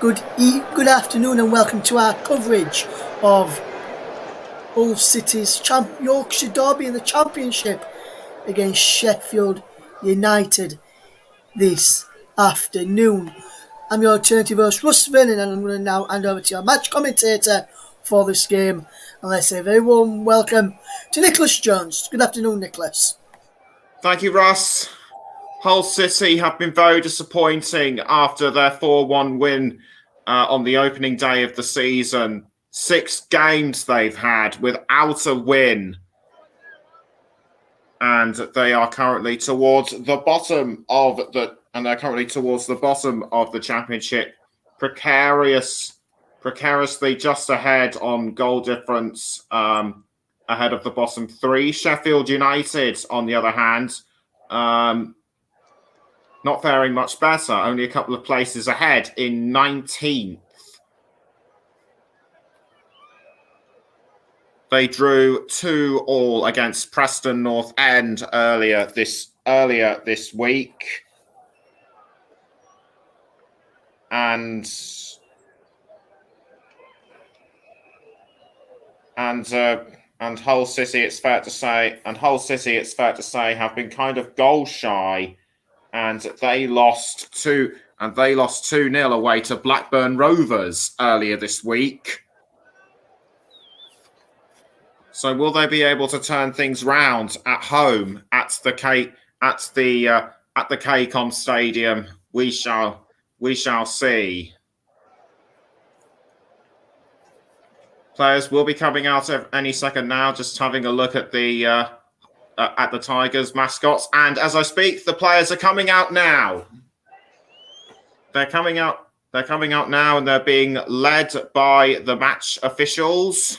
Good afternoon and welcome to our coverage of Hull City's Yorkshire Derby in the Championship against Sheffield United this afternoon. I'm your alternative host, Russ Vernon, and I'm going to now hand over to our match commentator for this game. And let's say a very warm welcome to Nicholas Jones. Good afternoon, Nicholas. Thank you, Russ. Hull City have been very disappointing after their 4-1 win on the opening day of the season. 6 games they've had without a win. And they are currently towards the bottom of the championship. Precariously just ahead on goal difference, ahead of the bottom 3. Sheffield United, on the other hand, not faring much better, only a couple of places ahead in 19th. They drew 2-2 against Preston North End earlier this week. And Hull City, it's fair to say, have been kind of goal shy. And they lost 2-0 away to Blackburn Rovers earlier this week. So will they be able to turn things round at home at the KCOM Stadium? We shall see. Players will be coming out any second now. Just having a look at the Tigers mascots, and as I speak, the players are coming out now. They're coming out now, and they're being led by the match officials.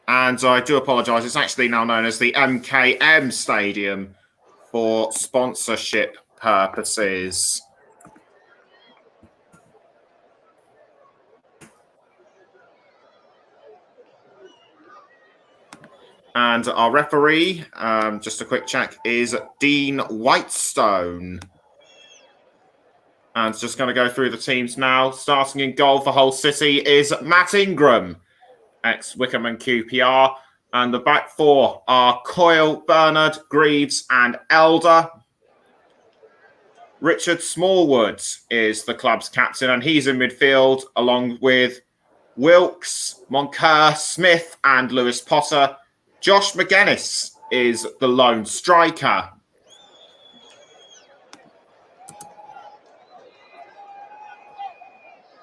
And I do apologise, it's actually now known as the MKM Stadium for sponsorship purposes. And our referee, just a quick check, is Dean Whitestone. And just going to go through the teams now. Starting in goal for Hull City is Matt Ingram, ex-Wickham and QPR. And the back 4 are Coyle, Bernard, Greaves and Elder. Richard Smallwood is the club's captain, and he's in midfield along with Wilkes, Moncur, Smith and Lewis Potter. Josh McGuinness is the lone striker.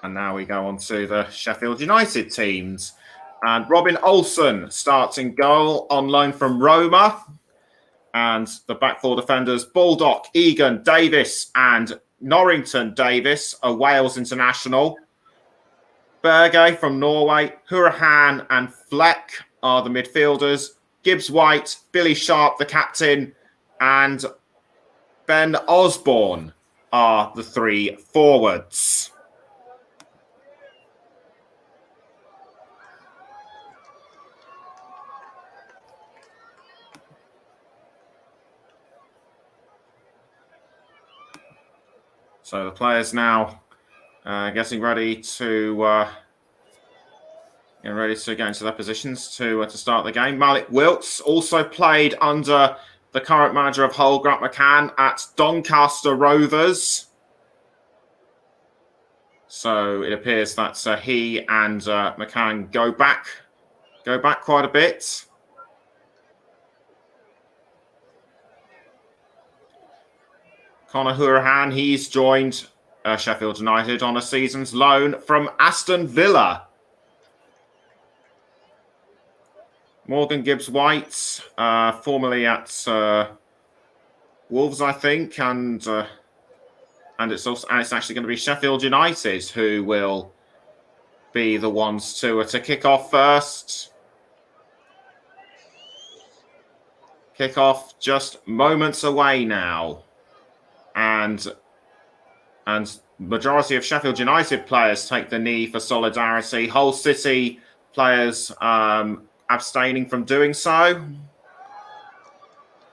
And now we go on to the Sheffield United teams. And Robin Olsen starts in goal on loan from Roma. And the back 4 defenders, Baldock, Egan, Davis and Norrington Davis, a Wales international. Berge from Norway, Hurahan and Fleck are the midfielders. Gibbs White, Billy Sharp, the captain, and Ben Osborne are the 3 forwards. So the players now getting ready to get into their positions to start the game. Malik Wilkes also played under the current manager of Hull, Grant McCann, at Doncaster Rovers. So it appears that he and McCann go back quite a bit. Conor Hurahan, he's joined Sheffield United on a season's loan from Aston Villa. Morgan Gibbs-White, formerly at Wolves, I think, and it's actually going to be Sheffield United who will be the ones to kick off first. Kick off just moments away now, and majority of Sheffield United players take the knee for solidarity. Hull City players abstaining from doing so.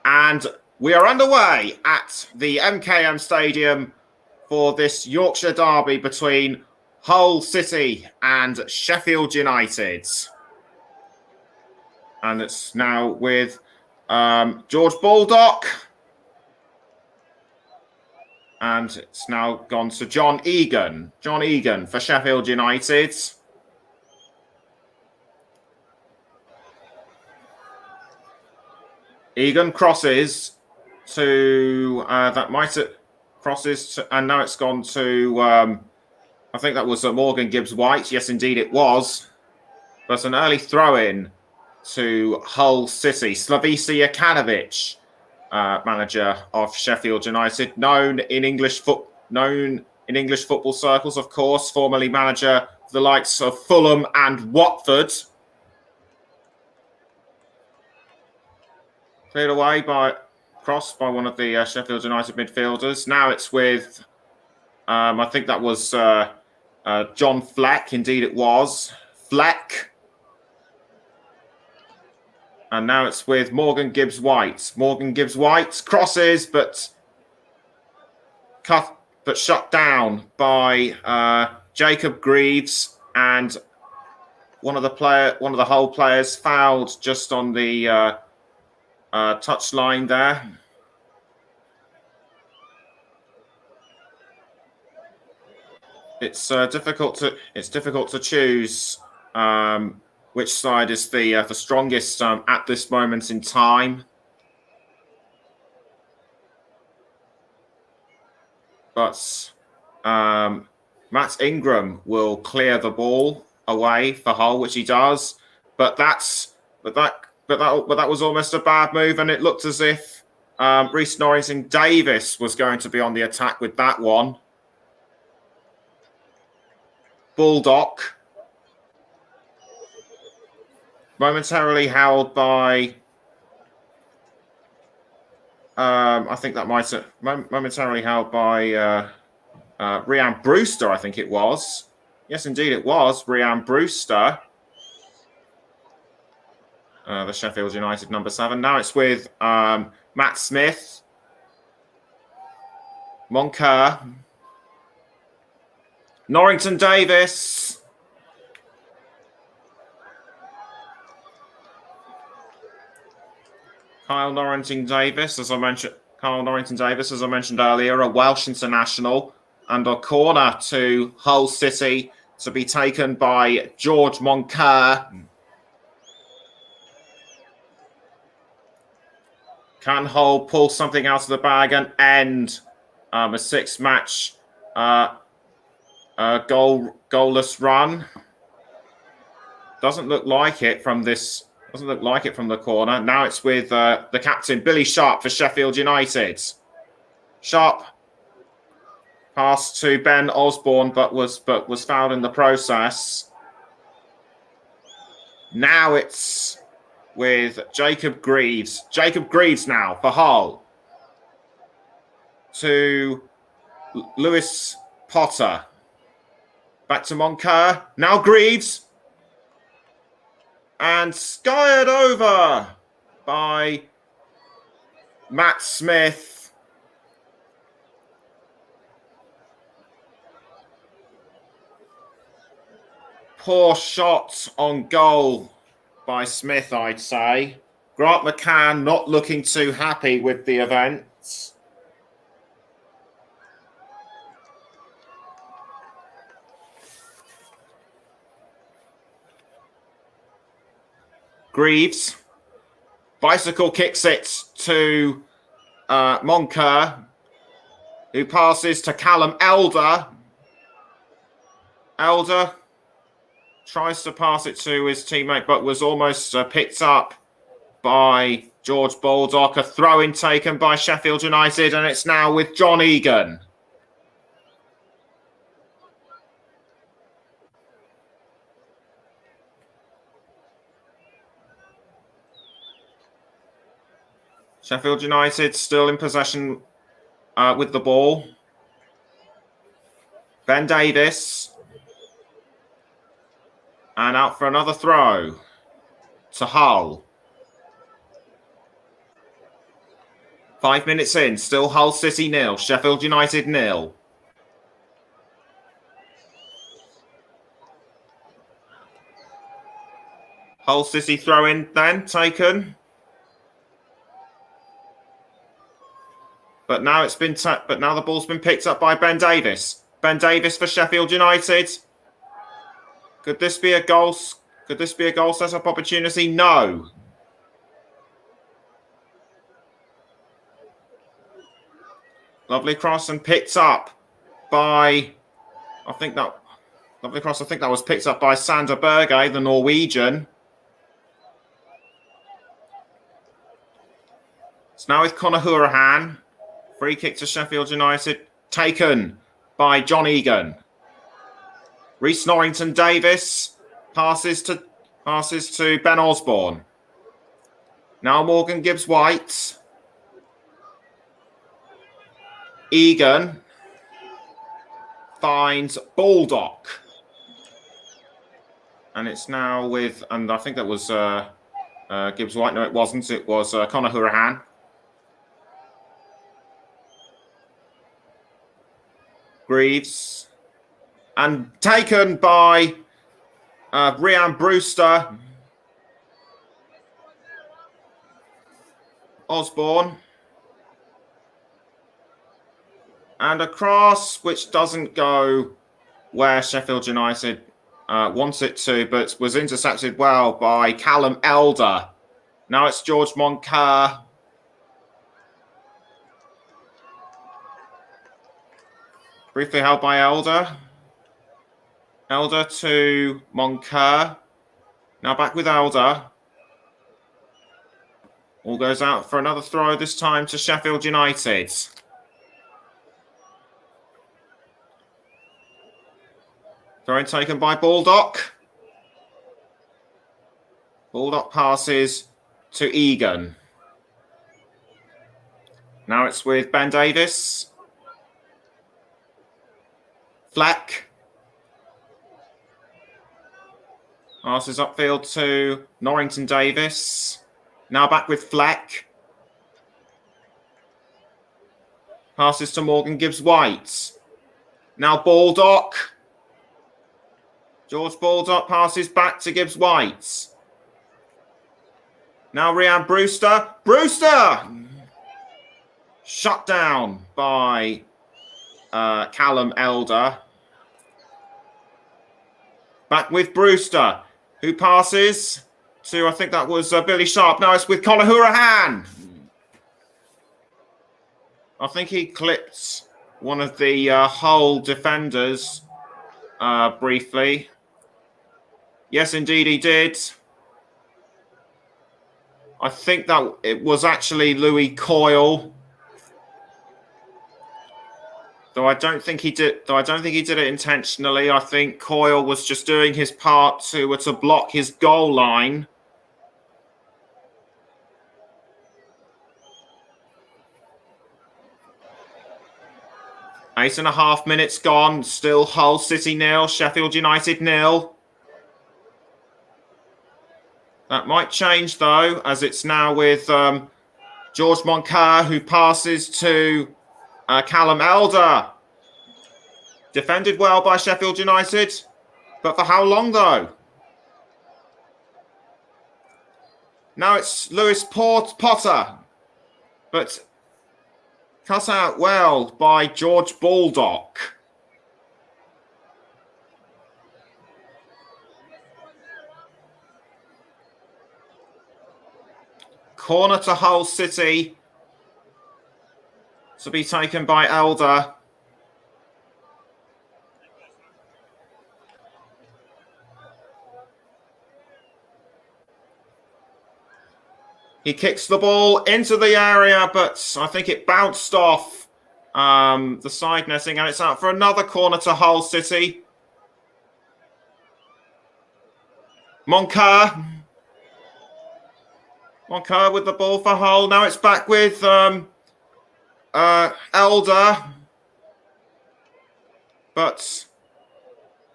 And We are underway at the MKM Stadium for this Yorkshire derby between Hull City and Sheffield United. And it's now with George Baldock. And it's now gone to John Egan. John Egan for Sheffield United. Egan crosses to and now it's gone to I think that was Morgan Gibbs-White. Yes, indeed it was. But an early throw-in to Hull City. Slavisa Jokanovic, manager of Sheffield United, known in English football circles, of course, formerly manager of the likes of Fulham and Watford. Cleared away crossed by one of the Sheffield United midfielders. Now it's with, I think that was John Fleck. Indeed it was. Fleck. And now it's with Morgan Gibbs-White. Morgan Gibbs-White crosses, but shut down by Jacob Greaves, and one of the Hull players fouled just on the touch line there. It's difficult to choose which side is the strongest at this moment in time. But Matt Ingram will clear the ball away for Hull, which he does. But that was almost a bad move, and it looked as if Rhys Norrington-Davies was going to be on the attack with that one. Baldock, momentarily held by, I think that might have momentarily held by Rhian Brewster, I think it was. Yes, indeed it was Rhian Brewster, the Sheffield United number 7. Now it's with Matt Smith, Moncur, Norrington-Davies. Kyle Norrington-Davies, as I mentioned earlier, a Welsh international, and a corner to Hull City to be taken by George Moncur. Can Hull pull something out of the bag and end a 6-match goalless run? Doesn't look like it from this. Doesn't look like it from the corner. Now it's with the captain, Billy Sharp, for Sheffield United. Sharp passed to Ben Osborne, but was fouled in the process. Now it's with Jacob Greaves. Jacob Greaves now for Hull. To Lewis Potter. Back to Moncur. Now Greaves. And skied over by Matt Smith. Poor shot on goal by Smith, I'd say. Grant McCann not looking too happy with the events. Greaves. Bicycle kicks it to Moncur, who passes to Callum Elder. Elder tries to pass it to his teammate, but was almost picked up by George Baldock. A throw-in taken by Sheffield United, and it's now with John Egan. Sheffield United still in possession with the ball. Ben Davies. And out for another throw to Hull. 5 minutes in, still Hull City 0, Sheffield United 0. Hull City throw in then taken. But now the ball's been picked up by Ben Davis. Ben Davis for Sheffield United. Could this be a goal? Could this be a goal set-up opportunity? No. Lovely cross and picked up by, lovely cross. I think that was picked up by Sander Berge, the Norwegian. It's now with Conor Hourihane. Free kick to Sheffield United, taken by John Egan. Reece Norrington Davis passes to Ben Osborne. Now Morgan Gibbs White. Egan finds Baldock. And it's now with, and I think that was Gibbs White. No, it wasn't. It was Conor Hourihane. Greaves. And taken by Rhian Brewster. Osborne. And a cross which doesn't go where Sheffield United wants it to, but was intercepted well by Callum Elder. Now it's George Moncur. Briefly held by Elder. Elder to Moncur. Now back with Elder. All goes out for another throw, this time to Sheffield United. Throw taken by Baldock. Baldock passes to Egan. Now it's with Ben Davis. Fleck. Passes upfield to Norrington Davis. Now back with Fleck. Passes to Morgan Gibbs White. Now Baldock. George Baldock passes back to Gibbs White. Now Rhian Brewster. Brewster! Shut down by Callum Elder. Back with Brewster, who passes to, I think that was Billy Sharp. Now it's with Conor Hourihane. I think he clipped one of the Hull defenders briefly. Yes, indeed he did. I think that it was actually Louis Coyle. Though I don't think he did it intentionally. I think Coyle was just doing his part to block his goal line. Eight and a half minutes gone. Still Hull City 0, Sheffield United 0. That might change though, as it's now with George Moncur, who passes to Callum Elder. Defended well by Sheffield United, but for how long though? Now it's Lewis Potter, but cut out well by George Baldock. Corner to Hull City to be taken by Elder. He kicks the ball into the area, but I think it bounced off the side netting, and it's out for another corner to Hull City. Moncur with the ball for Hull. Now it's back with Elder, but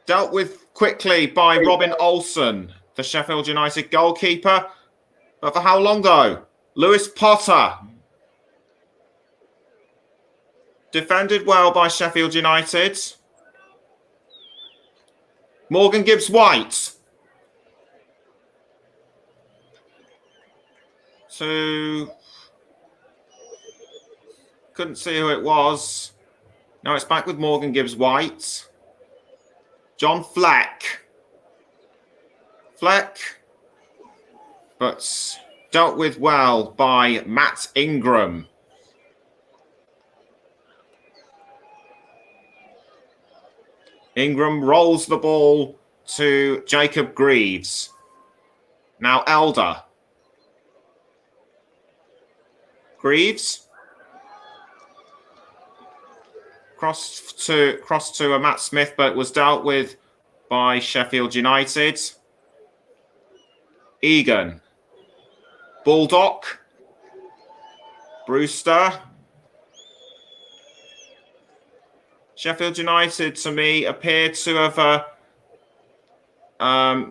dealt with quickly by Robin Olsen, the Sheffield United goalkeeper. But for how long though? Lewis Potter. Defended well by Sheffield United. Morgan Gibbs-White. Couldn't see who it was. Now it's back with Morgan Gibbs-White. John Fleck. But dealt with well by Matt Ingram. Ingram rolls the ball to Jacob Greaves. Now Elder. Greaves. Cross to a Matt Smith, but was dealt with by Sheffield United. Egan. Baldock. Brewster. Sheffield United, to me, appear to have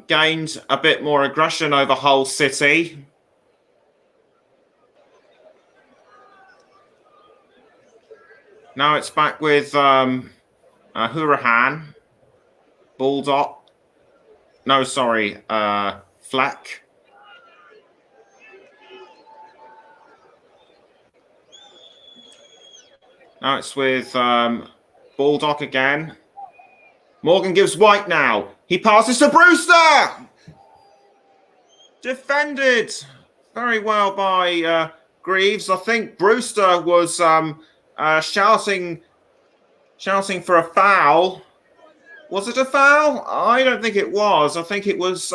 gained a bit more aggression over Hull City. Now it's back with Hourahan. Baldock. No, sorry, Fleck. Now it's with Baldock again. Morgan Gibbs-White now. He passes to Brewster. Defended very well by Greaves. I think Brewster was shouting for a foul. Was it a foul? I don't think it was. I think it was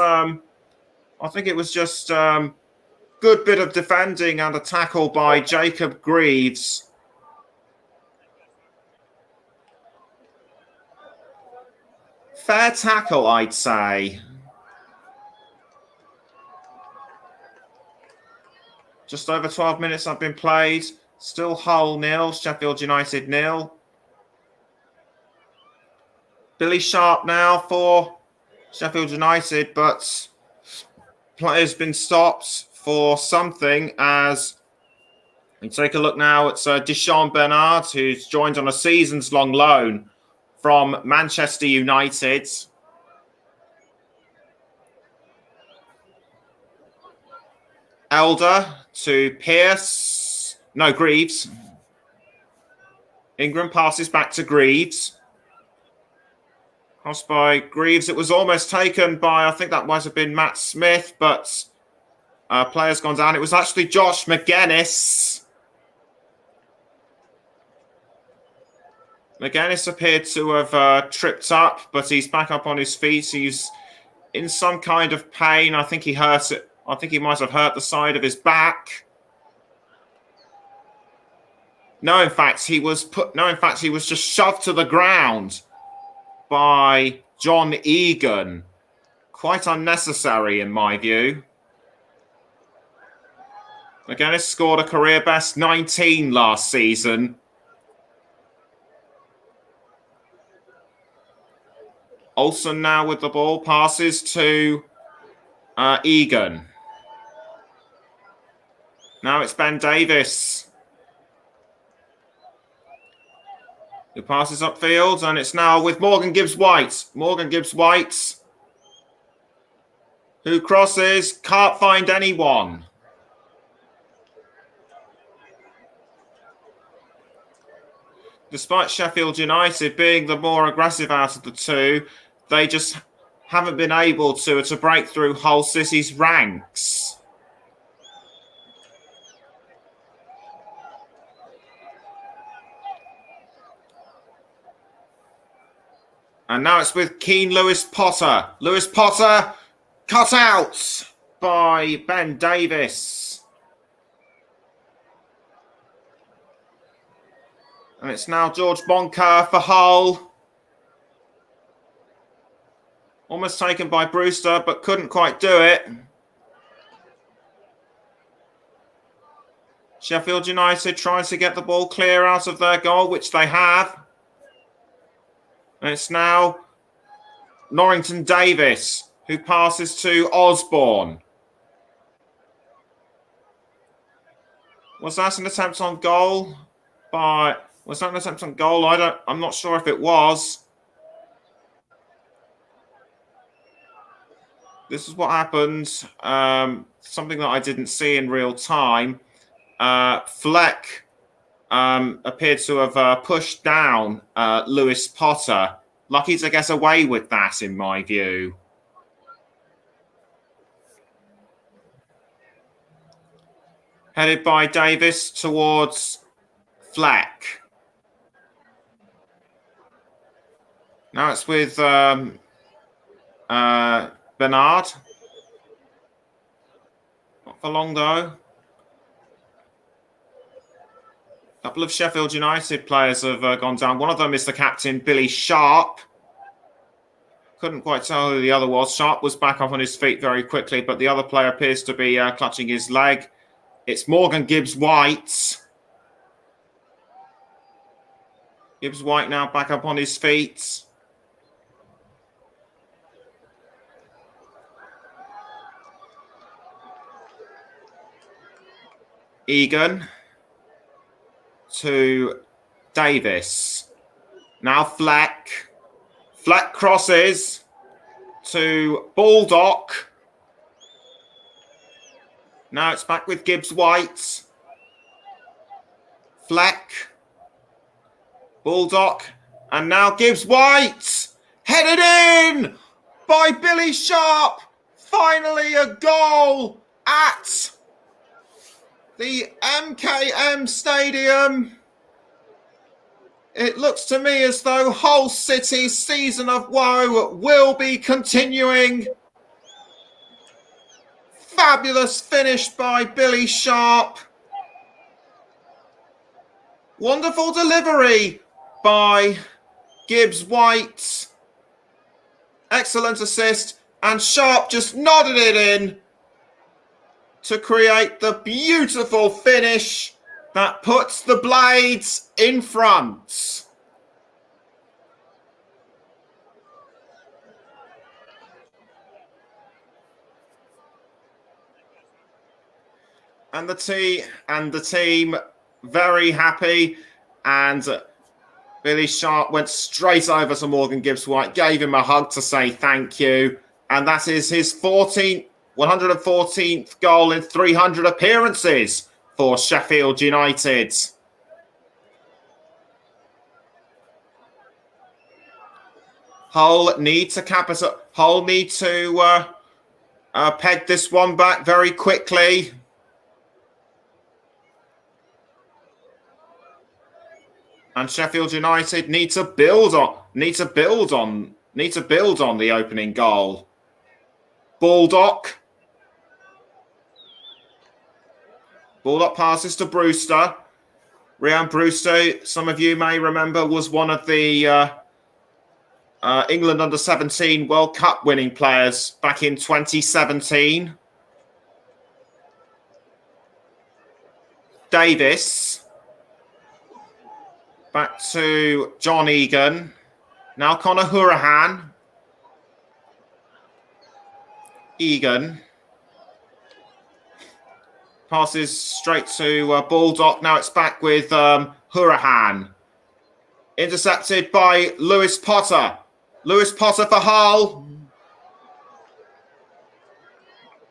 just good bit of defending and a tackle by Jacob Greaves. Fair tackle, I'd say. Just over 12 minutes have been played. Still Hull 0, Sheffield United 0. Billy Sharp now for Sheffield United, but player's been stopped for something as we take a look now at Deshaun Bernard, who's joined on a seasons-long loan from Manchester United. Elder to Pierce. No, Greaves. Ingram passes back to Greaves. Cross by Greaves. It was almost taken by, I think that might have been Matt Smith, but player's gone down. It was actually Josh McGuinness. McGuinness appeared to have tripped up, but he's back up on his feet. He's in some kind of pain. I think he hurt it. I think he might have hurt the side of his back. No, in fact, he was just shoved to the ground by John Egan. Quite unnecessary, in my view. McGuinness scored a career best 19 last season. Olsen now with the ball, passes to Egan. Now it's Ben Davis, who passes upfield, and it's now with Morgan Gibbs-White. Morgan Gibbs-White, who crosses, can't find anyone. Despite Sheffield United being the more aggressive out of the two, they just haven't been able to break through Hull City's ranks. And now it's with Keane Lewis Potter. Lewis Potter cut out by Ben Davis. And it's now George Bonker for Hull. Almost taken by Brewster, but couldn't quite do it. Sheffield United trying to get the ball clear out of their goal, which they have. And it's now Norrington Davis, who passes to Osborne. Was that an attempt on goal by Was that an attempt on goal? I'm not sure if it was. This is what happened. Something that I didn't see in real time. Fleck appeared to have pushed down Lewis Potter. Lucky to get away with that, in my view. Headed by Davis towards Fleck. Now it's with Bernard. Not for long, though. A couple of Sheffield United players have gone down. One of them is the captain, Billy Sharp. Couldn't quite tell who the other was. Sharp was back up on his feet very quickly, but the other player appears to be clutching his leg. It's Morgan Gibbs-White. Gibbs-White now back up on his feet. Egan to Davis. Now Fleck. Fleck crosses to Baldock. Now it's back with Gibbs-White. Fleck. Baldock. And now Gibbs-White. Headed in by Billy Sharp. Finally a goal at the MKM Stadium. It looks to me as though Hull City's season of woe will be continuing. Fabulous finish by Billy Sharp. Wonderful delivery by Gibbs-White. Excellent assist. And Sharp just nodded it in to create the beautiful finish that puts the Blades in front. And the team very happy, and Billy Sharp went straight over to Morgan Gibbs-White, gave him a hug to say thank you, and that is his 114th goal in 300 appearances for Sheffield United. Hull need to peg this one back very quickly. And Sheffield United need to build on the opening goal. Baldock passes to Brewster. Ryan Brewster, some of you may remember, was one of the England under-17 World Cup winning players back in 2017. Davis. Back to John Egan. Now Conor Hourihane. Egan. Passes straight to Baldock. Now it's back with Hourihane. Intercepted by Lewis Potter. Lewis Potter for Hull.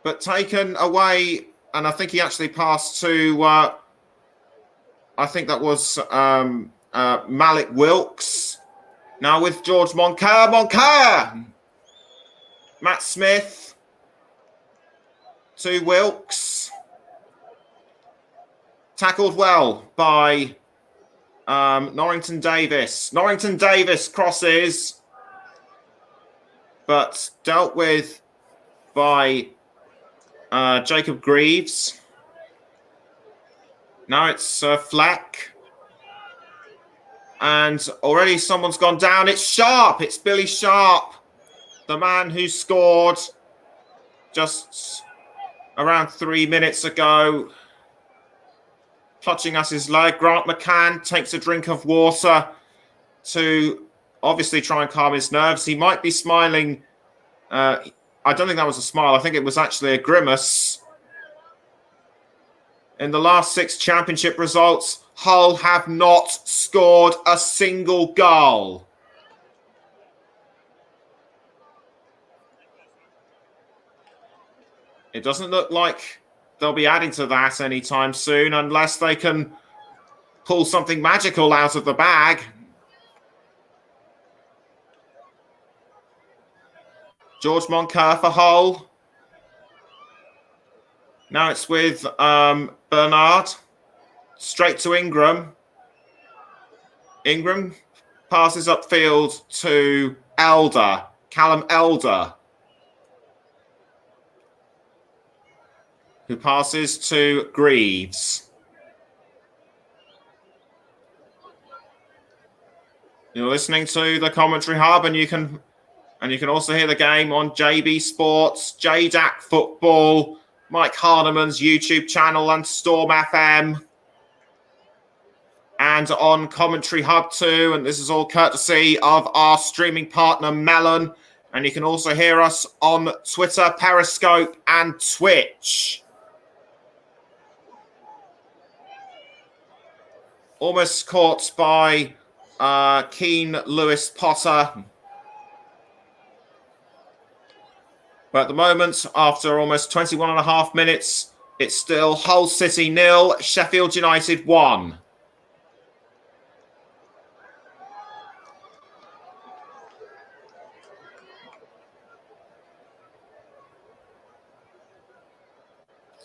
But taken away, and I think he actually passed to, I think that was Malik Wilkes. Now with George Moncur. Matt Smith to Wilkes. Tackled well by Norrington Davis. Norrington Davis crosses, but dealt with by Jacob Greaves. Now it's Fleck. And already someone's gone down. It's Sharp. It's Billy Sharp, the man who scored just around 3 minutes ago. Clutching at his leg. Grant McCann takes a drink of water to obviously try and calm his nerves. He might be smiling. I don't think that was a smile. I think it was actually a grimace. In the last 6 championship results, Hull have not scored a single goal. It doesn't look like they'll be adding to that anytime soon unless they can pull something magical out of the bag. George Moncur for Hull. Now it's with Bernard. Straight to Ingram. Ingram passes upfield to Elder. Callum Elder. Who passes to Greaves. You're listening to the Commentary Hub, and you can also hear the game on JB Sports, JDAC Football, Mike Hardeman's YouTube channel, and Storm FM, and on Commentary Hub too. And this is all courtesy of our streaming partner Melon. And you can also hear us on Twitter, Periscope, and Twitch. Almost caught by Keane Lewis Potter. But at the moment, after almost 21 and a half minutes, it's still Hull City 0, Sheffield United 1.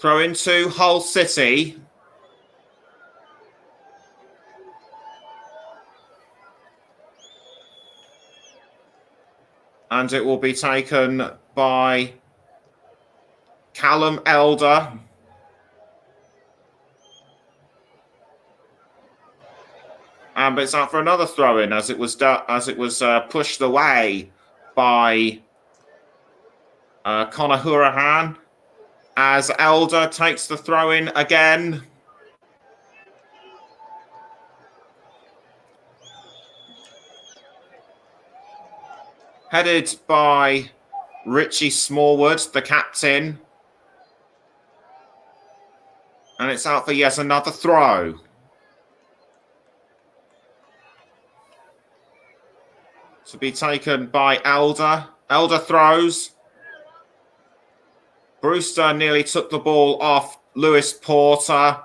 Throw into Hull City. And it will be taken by Callum Elder. But it's out for another throw-in as it was pushed away by Conor Hourihane. As Elder takes the throw-in again. Headed by Richie Smallwood, the captain. And it's out for yet another throw. To be taken by Elder. Elder throws. Brewster nearly took the ball off Lewis Porter.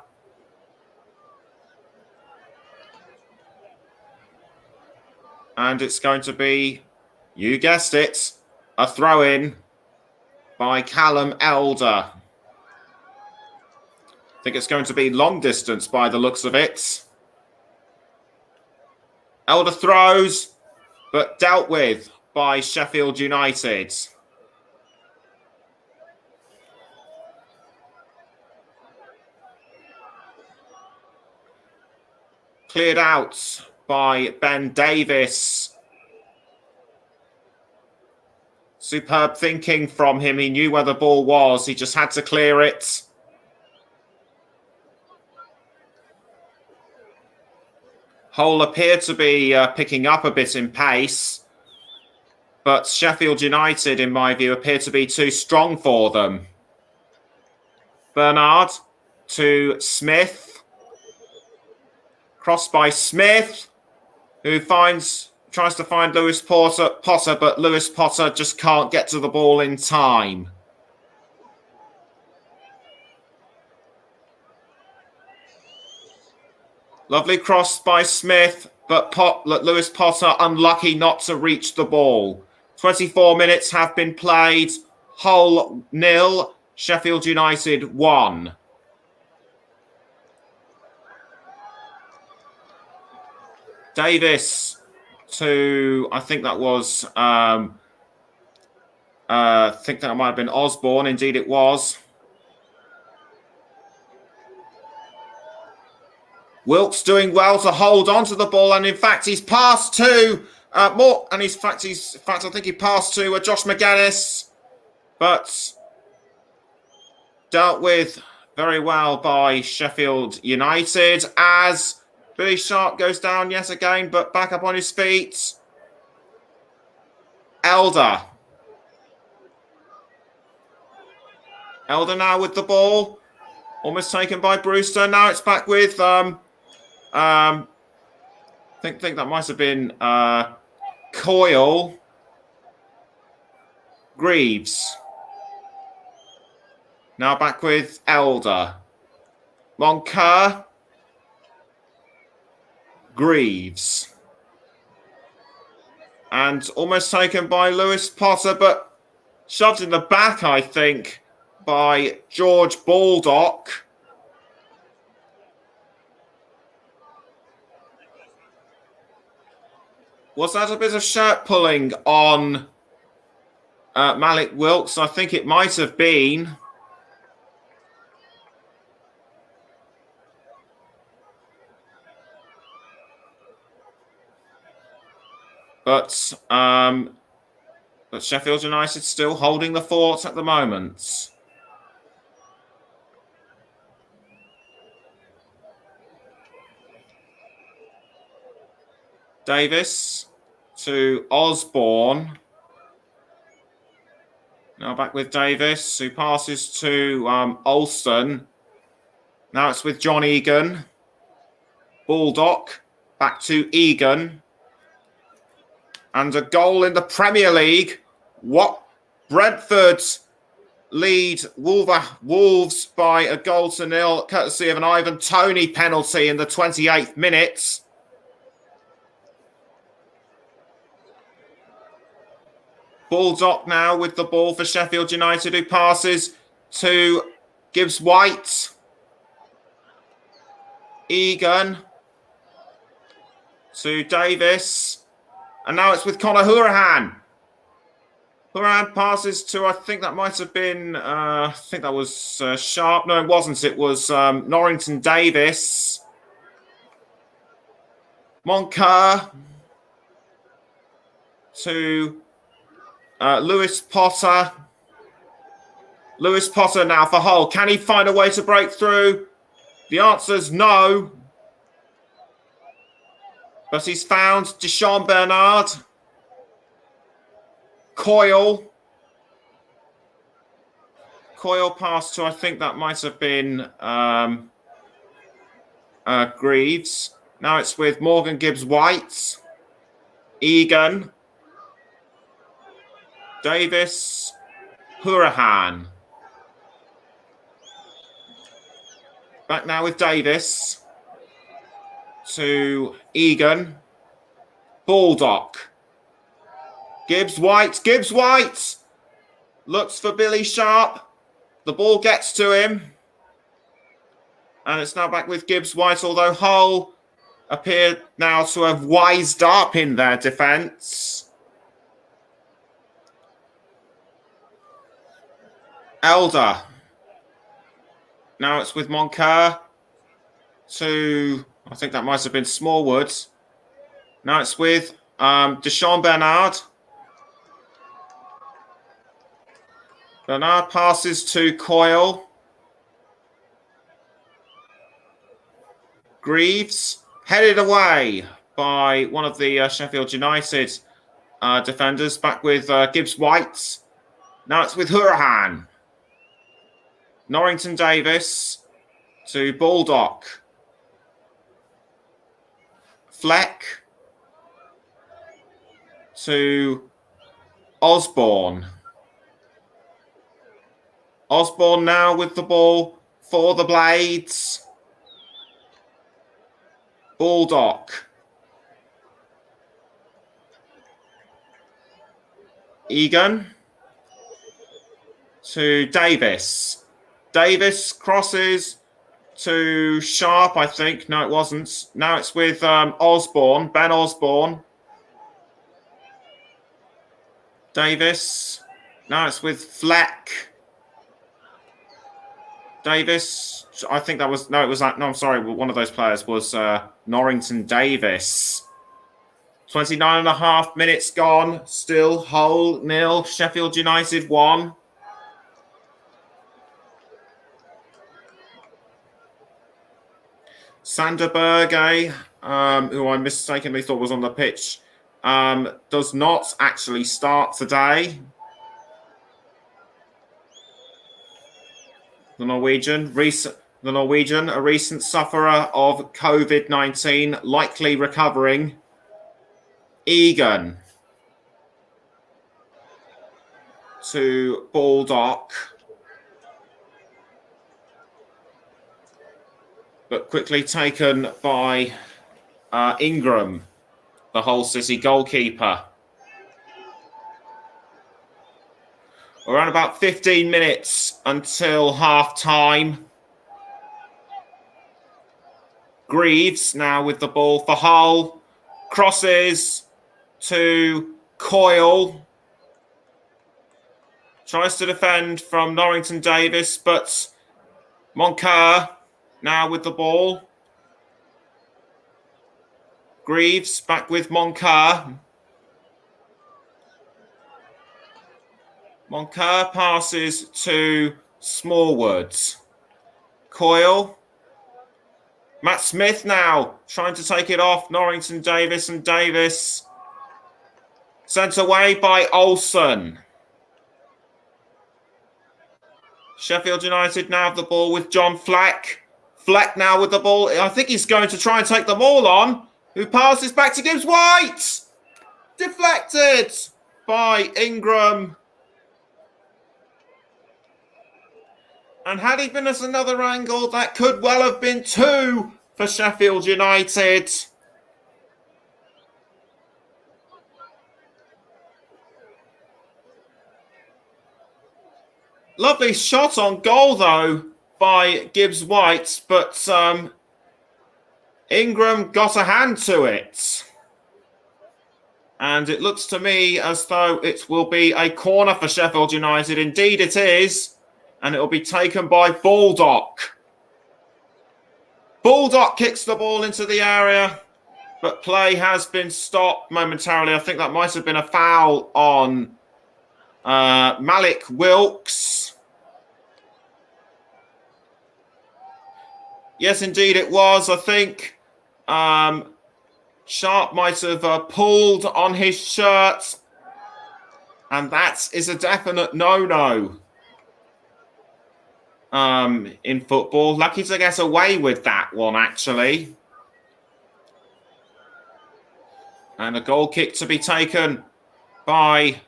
And it's going to be, you guessed it, a throw-in by Callum Elder. I think it's going to be long distance by the looks of it. Elder throws, but dealt with by Sheffield United. Cleared out by Ben Davis. Superb thinking from him. He knew where the ball was. He just had to clear it. Hull appeared to be picking up a bit in pace. But Sheffield United, in my view, appear to be too strong for them. Bernard to Smith. Crossed by Smith, who tries to find Lewis Potter, but Lewis Potter just can't get to the ball in time. Lovely cross by Smith, but Lewis Potter unlucky not to reach the ball. 24 minutes have been played. Hull 0, Sheffield United 1. Davis to, I think that was, I think that might have been Osborne. Indeed, it was. Wilkes doing well to hold on to the ball, and in fact, he's passed to more. And in fact, I think he passed to Josh McGuinness, but dealt with very well by Sheffield United as Billy Sharp goes down yet again, but back up on his feet. Elder. Elder now with the ball. Almost taken by Brewster. Now it's back with think that might have been Coyle. Greaves. Now back with Elder. Moncur. Greaves. And almost taken by Lewis Potter, but shoved in the back, I think, by George Baldock. Was that a bit of shirt pulling on Malik Wilkes? I think it might have been. But Sheffield United still holding the fort at the moment. Davis to Osborne. Now back with Davis, who passes to Olsen. Now it's with John Egan. Baldock back to Egan. And a goal in the Premier League. What? Brentford lead Wolves by a goal to nil, courtesy of an Ivan Toney penalty in the 28th minute. Baldock now with the ball for Sheffield United, who passes to Gibbs-White. Egan to Davis. And now it's with Conor Hourihane. Hourihane passes to, I think that might have been, I think that was Sharp. No, it wasn't. It was Norrington Davis. Moncur to Lewis Potter. Lewis Potter now for Hull. Can he find a way to break through? The answer's no. But he's found Deshaun Bernard. Coyle passed to, I think that might have been Greaves. Now it's with Morgan Gibbs-White. Egan. Davis. Hourihane. Back now with Davis. To Egan. Baldock. Gibbs-White. Gibbs-White looks for Billy Sharp. The ball gets to him. And it's now back with Gibbs-White, although Hull appear now to have wised up in their defence. Elder. Now it's with Moncur to, I think that might have been Smallwood. Now it's with Deshaun Bernard. Bernard passes to Coyle. Greaves headed away by one of the Sheffield United defenders. Back with Gibbs-White. Now it's with Hourihane. Norrington Davis to Baldock. Fleck to Osborne. Osborne now with the ball for the Blades. Baldock. Egan to Davis. Davis crosses to Sharp, I think. No, it wasn't. Now it's with Osborne, Ben Osborne. Davis. Now it's with Fleck. Davis, I think that was, no, it was like, no, I'm sorry, one of those players was Norrington Davis. 29 and a half minutes gone, still Hull 0, Sheffield United 1. Sander Berge, who I mistakenly thought was on the pitch, does not actually start today. The Norwegian. the Norwegian, a recent sufferer of COVID-19, likely recovering. Egan to Baldock. But quickly taken by Ingram, the Hull City goalkeeper. Around about 15 minutes until half-time. Greaves now with the ball for Hull. Crosses to Coyle. Tries to defend from Norrington Davis, but Moncur now with the ball. Greaves back with Moncur. Moncur passes to Smallwoods. Coyle. Matt Smith now trying to take it off Norrington Davis, and Davis sent away by Olsen. Sheffield United now have the ball with John Fleck. Fleck now with the ball. I think he's going to try and take them all on. Who passes back to Gibbs White? Deflected by Ingram. And had he been at another angle, that could well have been 2 for Sheffield United. Lovely shot on goal, though, by Gibbs White, but Ingram got a hand to it. And it looks to me as though it will be a corner for Sheffield United. Indeed it is. And it will be taken by Baldock. Baldock kicks the ball into the area, but play has been stopped momentarily. I think that might have been a foul on Malik Wilkes. Yes, indeed it was. I think Sharp might have pulled on his shirt, and that is a definite no-no. In football. Lucky to get away with that one, actually. And a goal kick to be taken by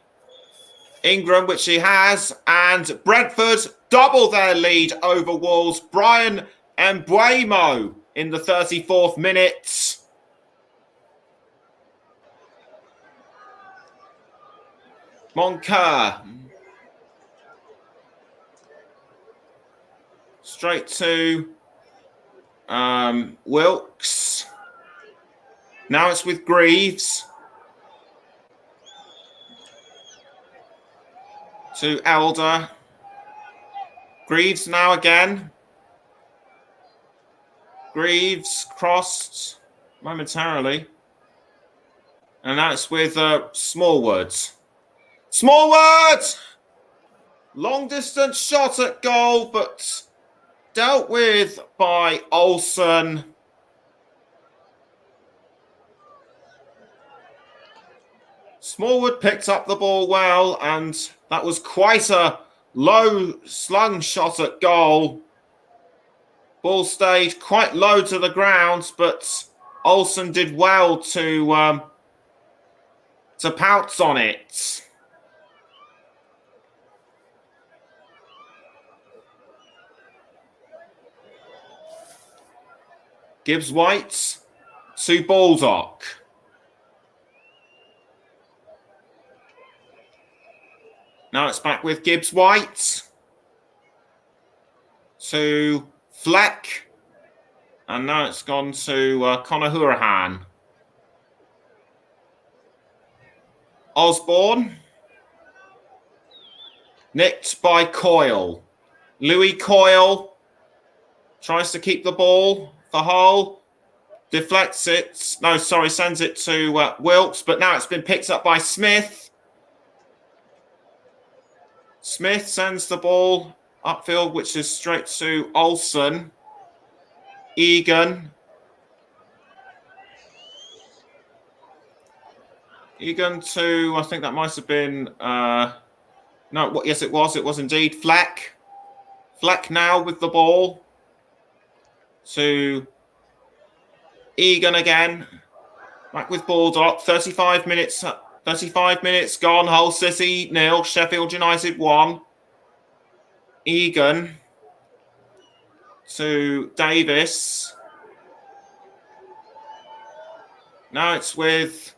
Ingram, which he has. And Brentford double their lead over Wolves. Brian Mbuemo in the 34th minute. Moncur. Straight to Wilkes. Now it's with Greaves. To Elder. Greaves now again. Greaves crossed momentarily. And now it's with Smallwood. Smallwood! Long distance shot at goal, but dealt with by Olsen. Smallwood picked up the ball well, and that was quite a low slung shot at goal. Ball stayed quite low to the ground, but Olsen did well to pounce on it. Gibbs White to Baldock. Now it's back with Gibbs White to Fleck. And now it's gone to Conor Hourahan. Osborne. Nicked by Coyle. Louis Coyle tries to keep the ball for Hull. Deflects it. No, sorry, sends it to Wilkes. But now it's been picked up by Smith. Smith sends the ball upfield, which is straight to Olsen. Egan. Egan to, I think that might have been, no, yes, it was. It was indeed Fleck. Fleck now with the ball. to Egan again. Back with Baldock. 35 minutes gone. Hull City 0. Sheffield United 1. Egan to Davis. Now it's with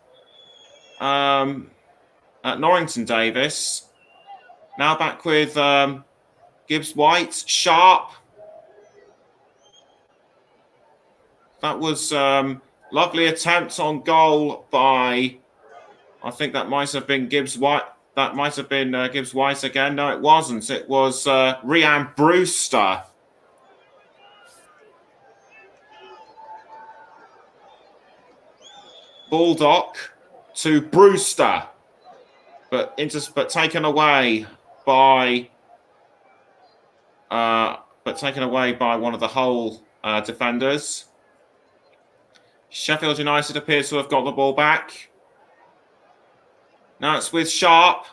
Norrington Davis. Now back with Gibbs White. Sharp. That was lovely attempt on goal by, I think that might have been Gibbs White. That might have been Gibbs White again. No, it wasn't. It was Rhian Brewster. Baldock to Brewster, but taken away by one of the Hull defenders. Sheffield United appears to have got the ball back. Now it's with Sharp.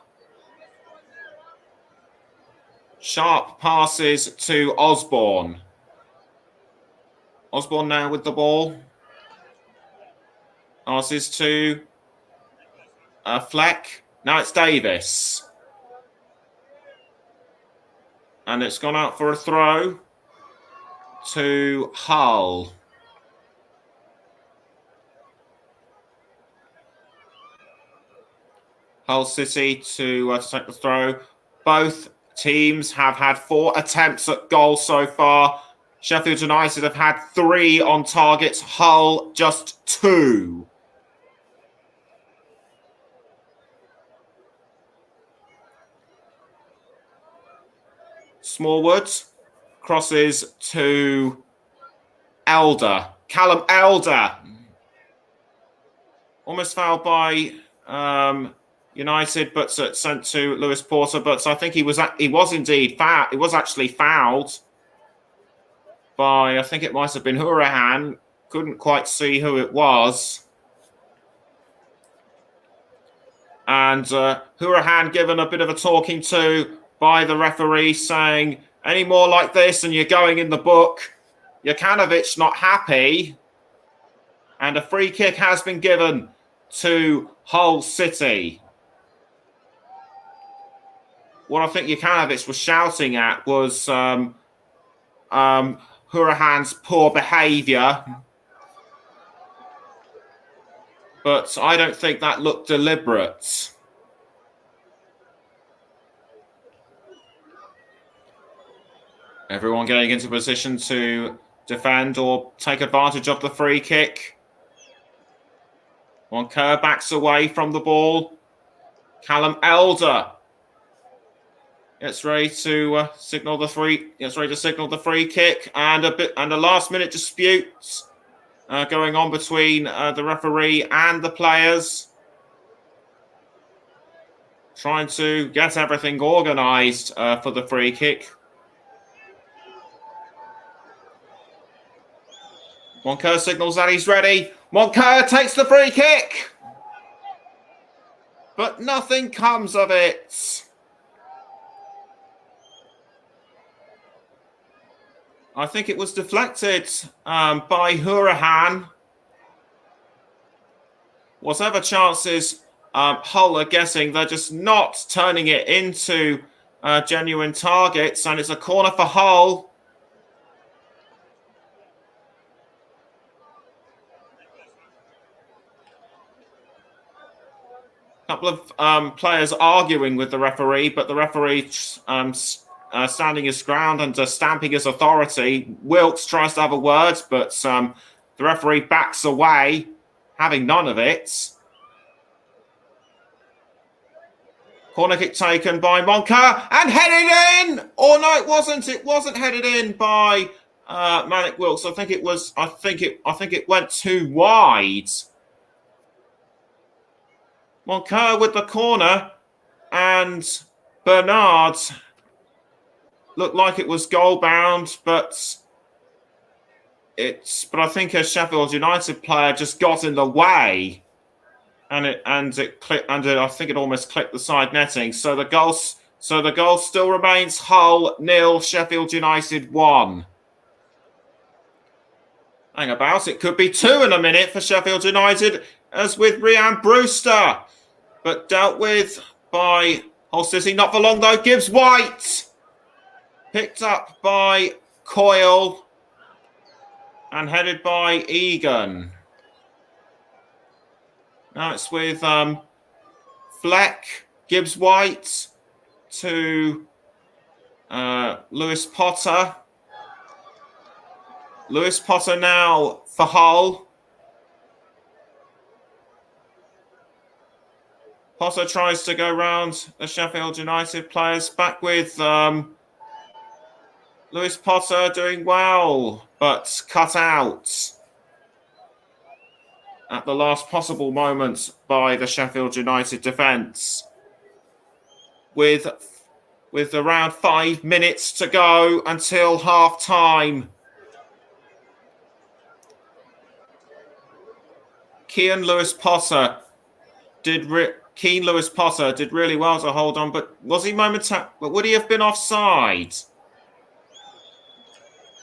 Sharp passes to Osborne. Osborne now with the ball. Passes to Fleck. Now it's Davis. And it's gone out for a throw to Hull. Hull City to take the throw. Both teams have had 4 attempts at goal so far. Sheffield United have had 3 on target. Hull just 2. Smallwood crosses to Elder. Callum Elder. Almost fouled by United, but sent to Lewis Porter. But I think he was indeed fouled. He was actually fouled by, I think it might have been Hourahan. Couldn't quite see who it was. And Hourahan given a bit of a talking to by the referee, saying, any more like this and you're going in the book. Jokanovic not happy. And a free kick has been given to Hull City. What I think Jokanovic was shouting at was Hourahan's poor behaviour. But I don't think that looked deliberate. Everyone getting into position to defend or take advantage of the free kick. Moncur backs away from the ball. Callum Elder gets ready to signal the free kick, and a last-minute dispute going on between the referee and the players, trying to get everything organised for the free kick. Moncur signals that he's ready. Moncur takes the free kick. But nothing comes of it. I think it was deflected by Hourahan. Whatever chances Hull are getting, they're just not turning it into genuine targets. And it's a corner for Hull. Couple of players arguing with the referee, but the referee standing his ground and stamping his authority. Wilkes tries to have a word, but the referee backs away, having none of it. Corner kick taken by Moncur and headed in. Oh no, it wasn't. It wasn't headed in by Malik Wilkes. I think it went too wide. Moncur with the corner, and Bernard looked like it was goal bound, but I think a Sheffield United player just got in the way, and it clicked, and I think it almost clipped the side netting. So the goal still remains Hull 0, Sheffield United 1. Hang about. It could be 2 in a minute for Sheffield United, as with Rhian Brewster. But dealt with by Hull City. Not for long, though. Gibbs White. Picked up by Coyle. And headed by Egan. Now it's with Fleck. Gibbs White to Lewis Potter. Lewis Potter now for Hull. Potter tries to go round the Sheffield United players. Back with Lewis Potter doing well, but cut out at the last possible moment by the Sheffield United defence. With around 5 minutes to go until half-time. Keen Lewis Potter did really well to hold on, but was he momentary? But would he have been offside?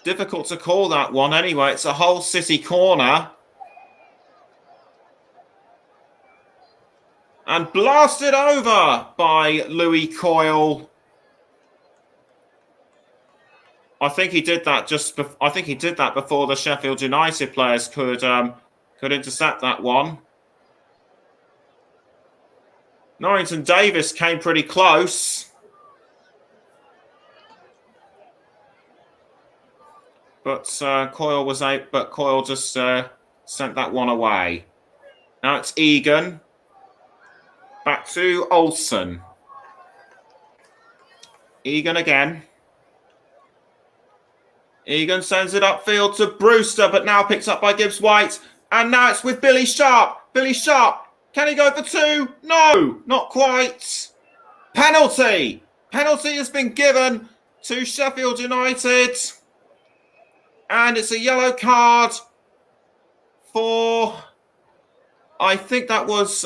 Difficult to call that one anyway. It's a Hull City corner. And blasted over by Louis Coyle. I think he did that before the Sheffield United players could intercept that one. Norrington Davis came pretty close. But Coyle just sent that one away. Now it's Egan. Back to Olsen. Egan again. Egan sends it upfield to Brewster, but now picked up by Gibbs White. And now it's with Billy Sharp. Billy Sharp. Can he go for 2? No, not quite. Penalty. Penalty has been given to Sheffield United. And it's a yellow card for, I think that was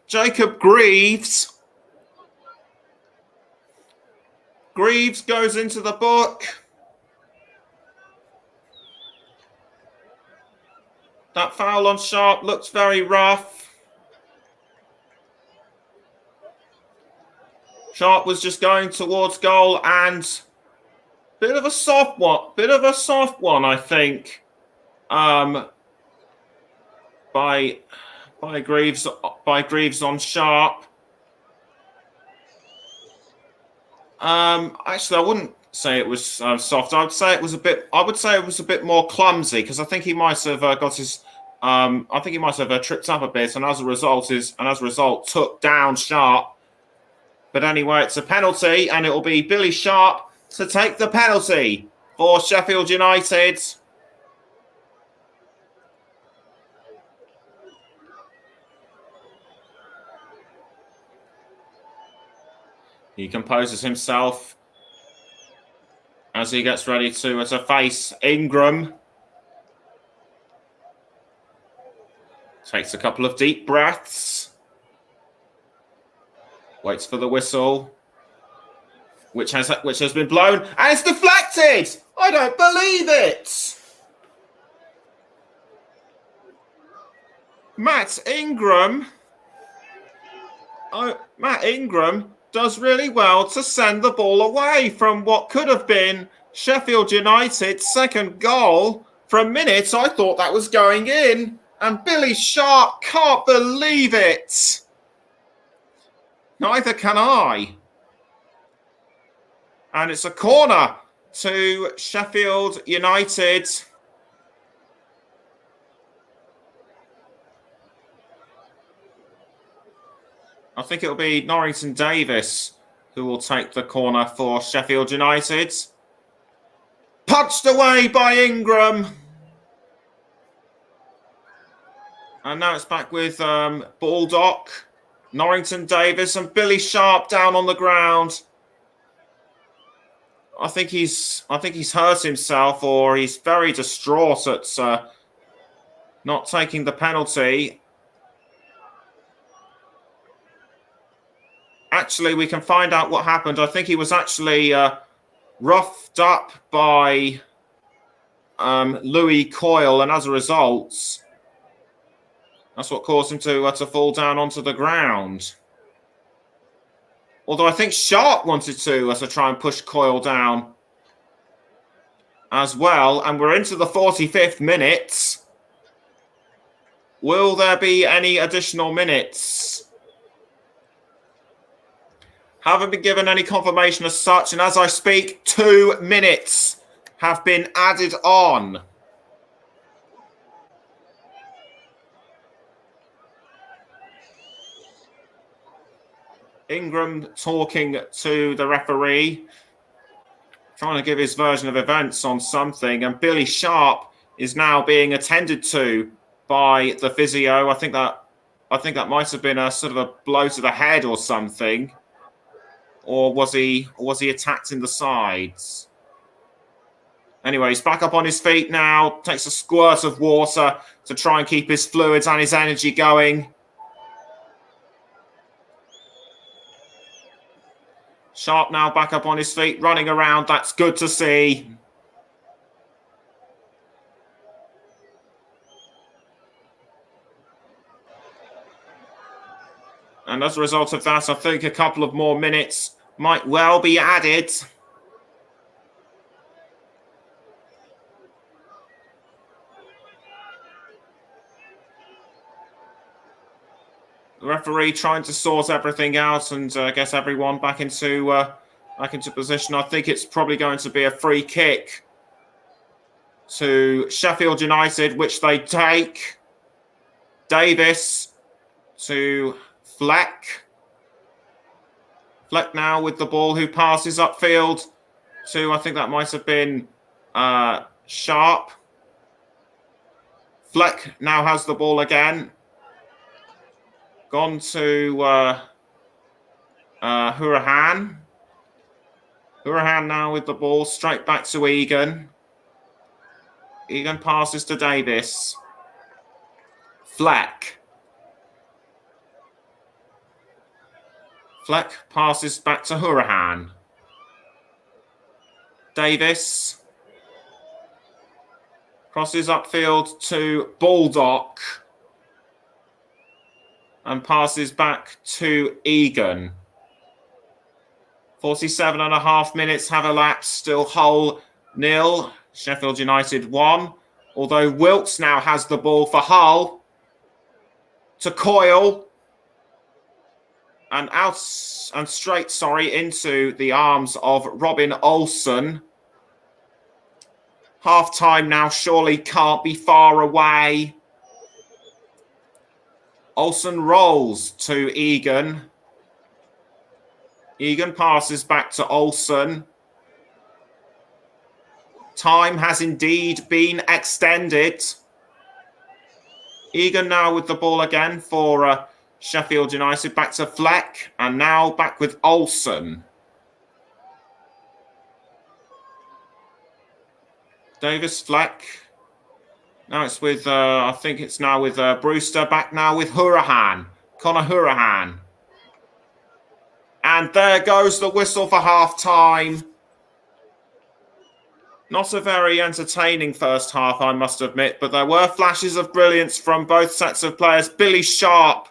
Jacob Greaves. Greaves goes into the book. That foul on Sharp looks very rough. Sharp was just going towards goal and bit of a soft one, I think. By Greaves on Sharp. Actually, I wouldn't say it was soft. I would say it was a bit more clumsy because I think he might have tripped up a bit, and as a result took down Sharp. But anyway, it's a penalty, and it will be Billy Sharp to take the penalty for Sheffield United. He composes himself as he gets ready to face Ingram. Takes a couple of deep breaths. Waits for the whistle, which has been blown, and it's deflected! I don't believe it! Matt Ingram does really well to send the ball away from what could have been Sheffield United's second goal. For a minute, I thought that was going in, and Billy Sharp can't believe it. Neither can I. And it's a corner to Sheffield United. I think it'll be Norrington Davis who will take the corner for Sheffield United. Punched away by Ingram. And now it's back with Baldock, Norrington Davis and Billy Sharp down on the ground. I think he's hurt himself, or he's very distraught at not taking the penalty. Actually, we can find out what happened. I think he was actually roughed up by Louis Coyle, and as a result, that's what caused him to fall down onto the ground. Although I think Sharp wanted to try and push Coyle down as well. And we're into the 45th minute. Will there be any additional minutes? Haven't been given any confirmation as such. And as I speak, 2 minutes have been added on. Ingram talking to the referee, trying to give his version of events on something, and Billy Sharp is now being attended to by the physio. I think that might have been a sort of a blow to the head or something, or was he attacked in the sides? Anyway, he's back up on his feet now. Takes a squirt of water to try and keep his fluids and his energy going. Sharp now back up on his feet, running around. That's good to see. And as a result of that, I think a couple of more minutes might well be added. The referee trying to sort everything out and get everyone back into position. I think it's probably going to be a free kick to Sheffield United, which they take. Davis to Fleck. Fleck now with the ball, who passes upfield to, I think that might have been Sharp. Fleck now has the ball again. Gone to Hurahan. Hurahan now with the ball, straight back to Egan. Egan passes to Davis. Fleck. Fleck passes back to Hurahan. Davis crosses upfield to Baldock and passes back to Egan. 47.5 minutes have elapsed, still Hull 0, Sheffield United 1. Although Wilkes now has the ball for Hull. To Coyle. And straight into the arms of Robin Olsen. Half time now surely can't be far away. Olsen rolls to Egan. Egan passes back to Olsen. Time has indeed been extended. Egan now with the ball again for Sheffield United. Back to Fleck. And now back with Olsen. Davis, Fleck. Now it's with, I think it's now with Brewster. Back now with Hurahan. Conor Hurahan. And there goes the whistle for half-time. Not a very entertaining first half, I must admit, but there were flashes of brilliance from both sets of players. Billy Sharp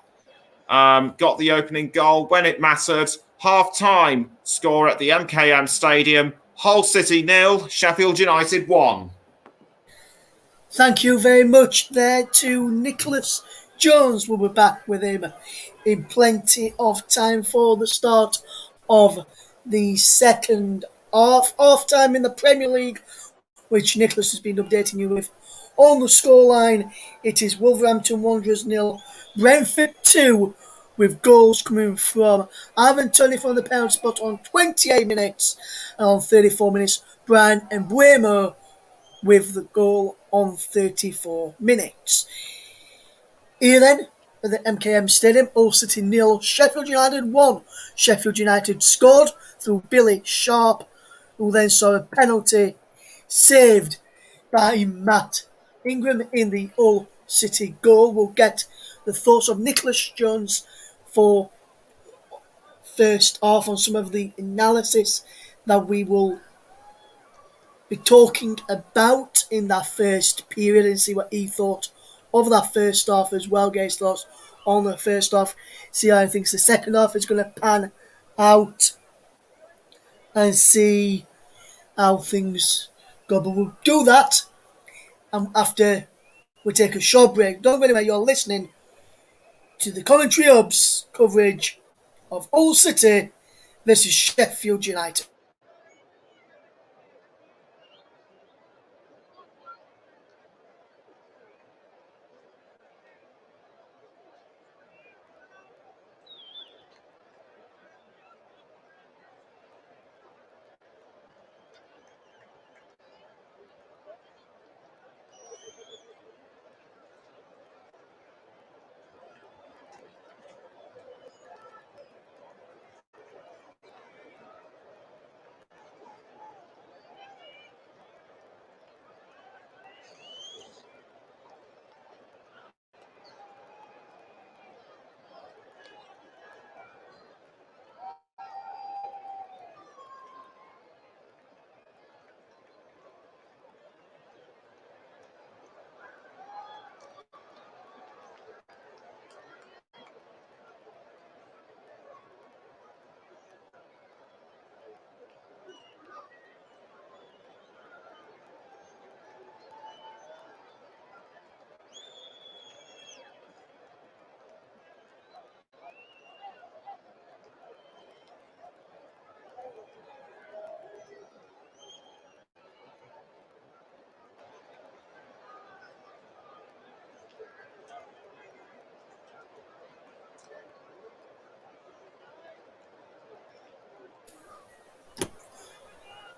got the opening goal when it mattered. Half-time score at the MKM Stadium. Hull City 0, Sheffield United 1. Thank you very much there to Nicholas Jones. We'll be back with him in plenty of time for the start of the second half time in the Premier League, which Nicholas has been updating you with. On the scoreline, it is Wolverhampton Wanderers 0, Brentford 2, with goals coming from Ivan Toney from the penalty spot on 28 minutes, and on 34 minutes, Brian Mbuemo with the goal on 34 minutes. Here then, at the MKM Stadium, Hull City 0, Sheffield United 1. Sheffield United scored through Billy Sharp, who then saw a penalty saved by Matt Ingram in the Hull City goal. We'll get the thoughts of Nicholas Jones for first half on some of the analysis that we will be talking about in that first period and see what he thought of that first half as well. Get his thoughts on the first half. See how he thinks the second half is going to pan out and see how things go. But we'll do that after we take a short break. Don't go anywhere. You're listening to the Commentary Hub's coverage of Hull City versus Sheffield United.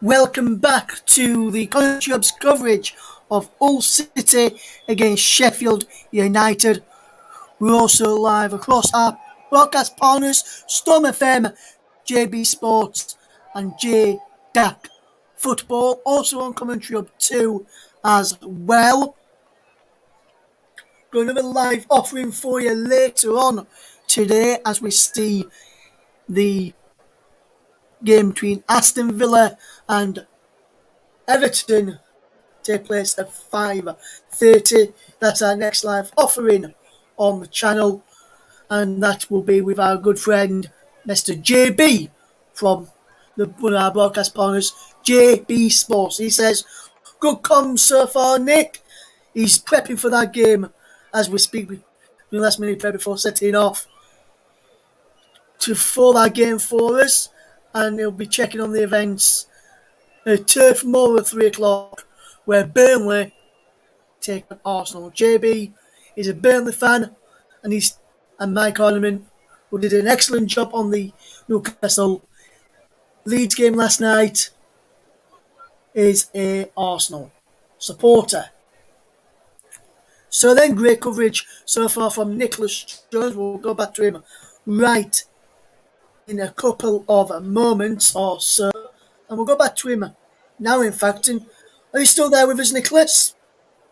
Welcome back to the Commentary Hub's coverage of Hull City against Sheffield United. We're also live across our broadcast partners, Storm FM, JB Sports, and JDAC Football. Also on Commentary Hub 2 as well. Got another live offering for you later on today as we see the game between Aston Villa and Everton take place at 5:30. That's our next live offering on the channel, and that will be with our good friend Mr. JB from one of our broadcast partners, JB Sports. He says, "Good comms so far, Nick." He's prepping for that game as we speak. Doing last minute prep before setting off for that game for us, and he'll be checking on the events at Turf Moor at 3 o'clock, where Burnley take on Arsenal. JB is a Burnley fan, and Mike Ornament, who did an excellent job on the Newcastle Leeds game last night, is a Arsenal supporter. So then, great coverage so far from Nicholas Jones. We'll go back to him right in a couple of moments or so, and we'll go back to him now. In fact, and are you still there with us, Nicholas?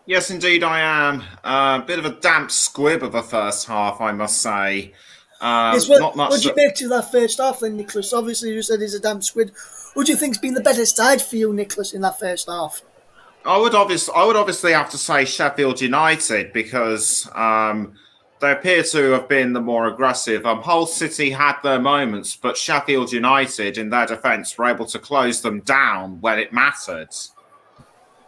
Yes, indeed, I am. A bit of a damp squib of a first half, I must say. Yes, Not much. what do you make to that first half then, Nicholas? Obviously, you said he's a damn squid. Who do you think's been the better side for you, Nicholas, in that first half? I would obviously have to say Sheffield United because they appear to have been the more aggressive. Hull City had their moments, but Sheffield United, in their defence, were able to close them down when it mattered.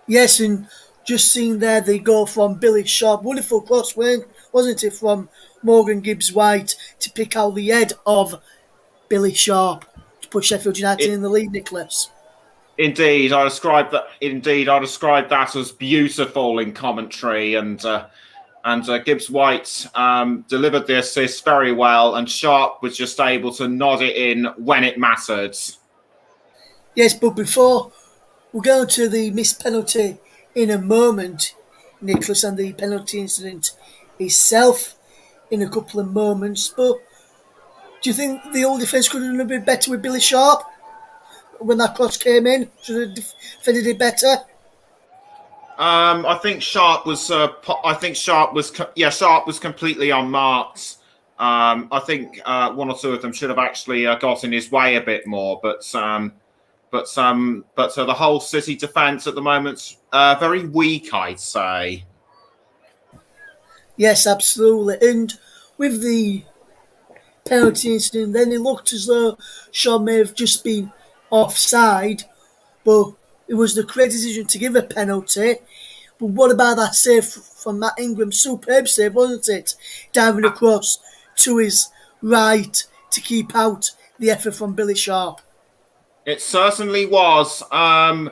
Yes, and just seeing there they go from Billy Sharp. Wonderful cross, wasn't it, from Morgan Gibbs-White to pick out the head of Billy Sharp to put Sheffield United in the lead, Nicholas. Indeed, I described that as beautiful in commentary, and Gibbs-White delivered the assist very well, and Sharp was just able to nod it in when it mattered. Yes, but before we'll go to the missed penalty in a moment, Nicholas, and the penalty incident itself in a couple of moments. But do you think the old defence could have done a bit better with Billy Sharp when that cross came in? Should have defended it better? I think Sharp was. Sharp was completely unmarked. I think one or two of them should have actually got in his way a bit more, but but the whole City defence at the moment's very weak, I'd say. Yes, absolutely. And with the penalty incident, then it looked as though Shaw may have just been offside, but it was the correct decision to give a penalty. But what about that save from Matt Ingram? Superb save, wasn't it? Diving across to his right to keep out the effort from Billy Sharp. It certainly was. As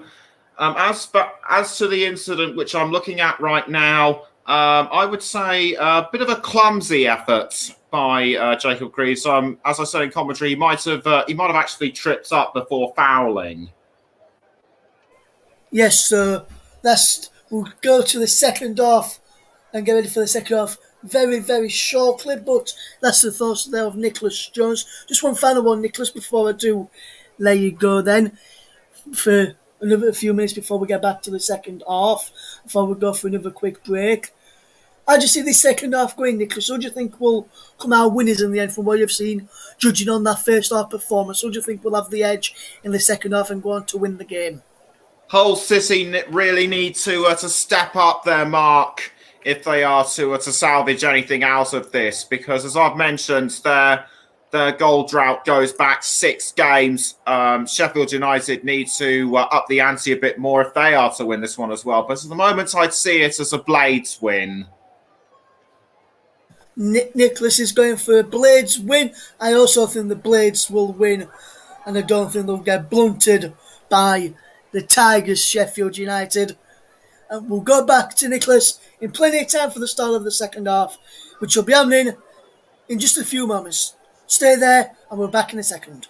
to the incident which I'm looking at right now, I would say a bit of a clumsy effort by Jacob Greaves. As I said in commentary, he might have actually tripped up before fouling. Yes, so we'll go to the second half and get ready for the second half. Very, very short clip, but that's the thoughts there of Nicholas Jones. Just one final one, Nicholas, before I do let you go then, for another few minutes before we get back to the second half, before we go for another quick break. How do you see this second half going, Nicholas? Who do you think will come out winners in the end from what you've seen, judging on that first half performance? Who do you think will have the edge in the second half and go on to win the game? Hull City really need to step up their mark if they are to salvage anything out of this, because as I've mentioned, their goal drought goes back 6 games. Sheffield United need to up the ante a bit more if they are to win this one as well. But at the moment, I'd see it as a Blades win. Nicholas is going for a Blades win. I also think the Blades will win, and I don't think they'll get blunted by the Tigers, Sheffield United. And we'll go back to Nicholas in plenty of time for the start of the second half, which will be happening in just a few moments. Stay there, and we're back in a second.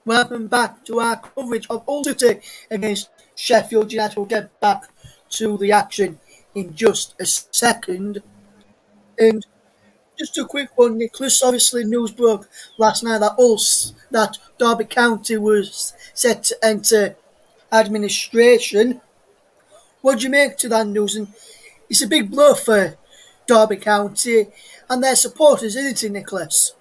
Welcome back to our coverage of Hull City against Sheffield United. We'll get back to the action in just a second. And just a quick one, Nicholas. Obviously, news broke last night that Derby County was set to enter administration. What do you make to that news? And it's a big blow for Derby County and their supporters, isn't it, Nicholas?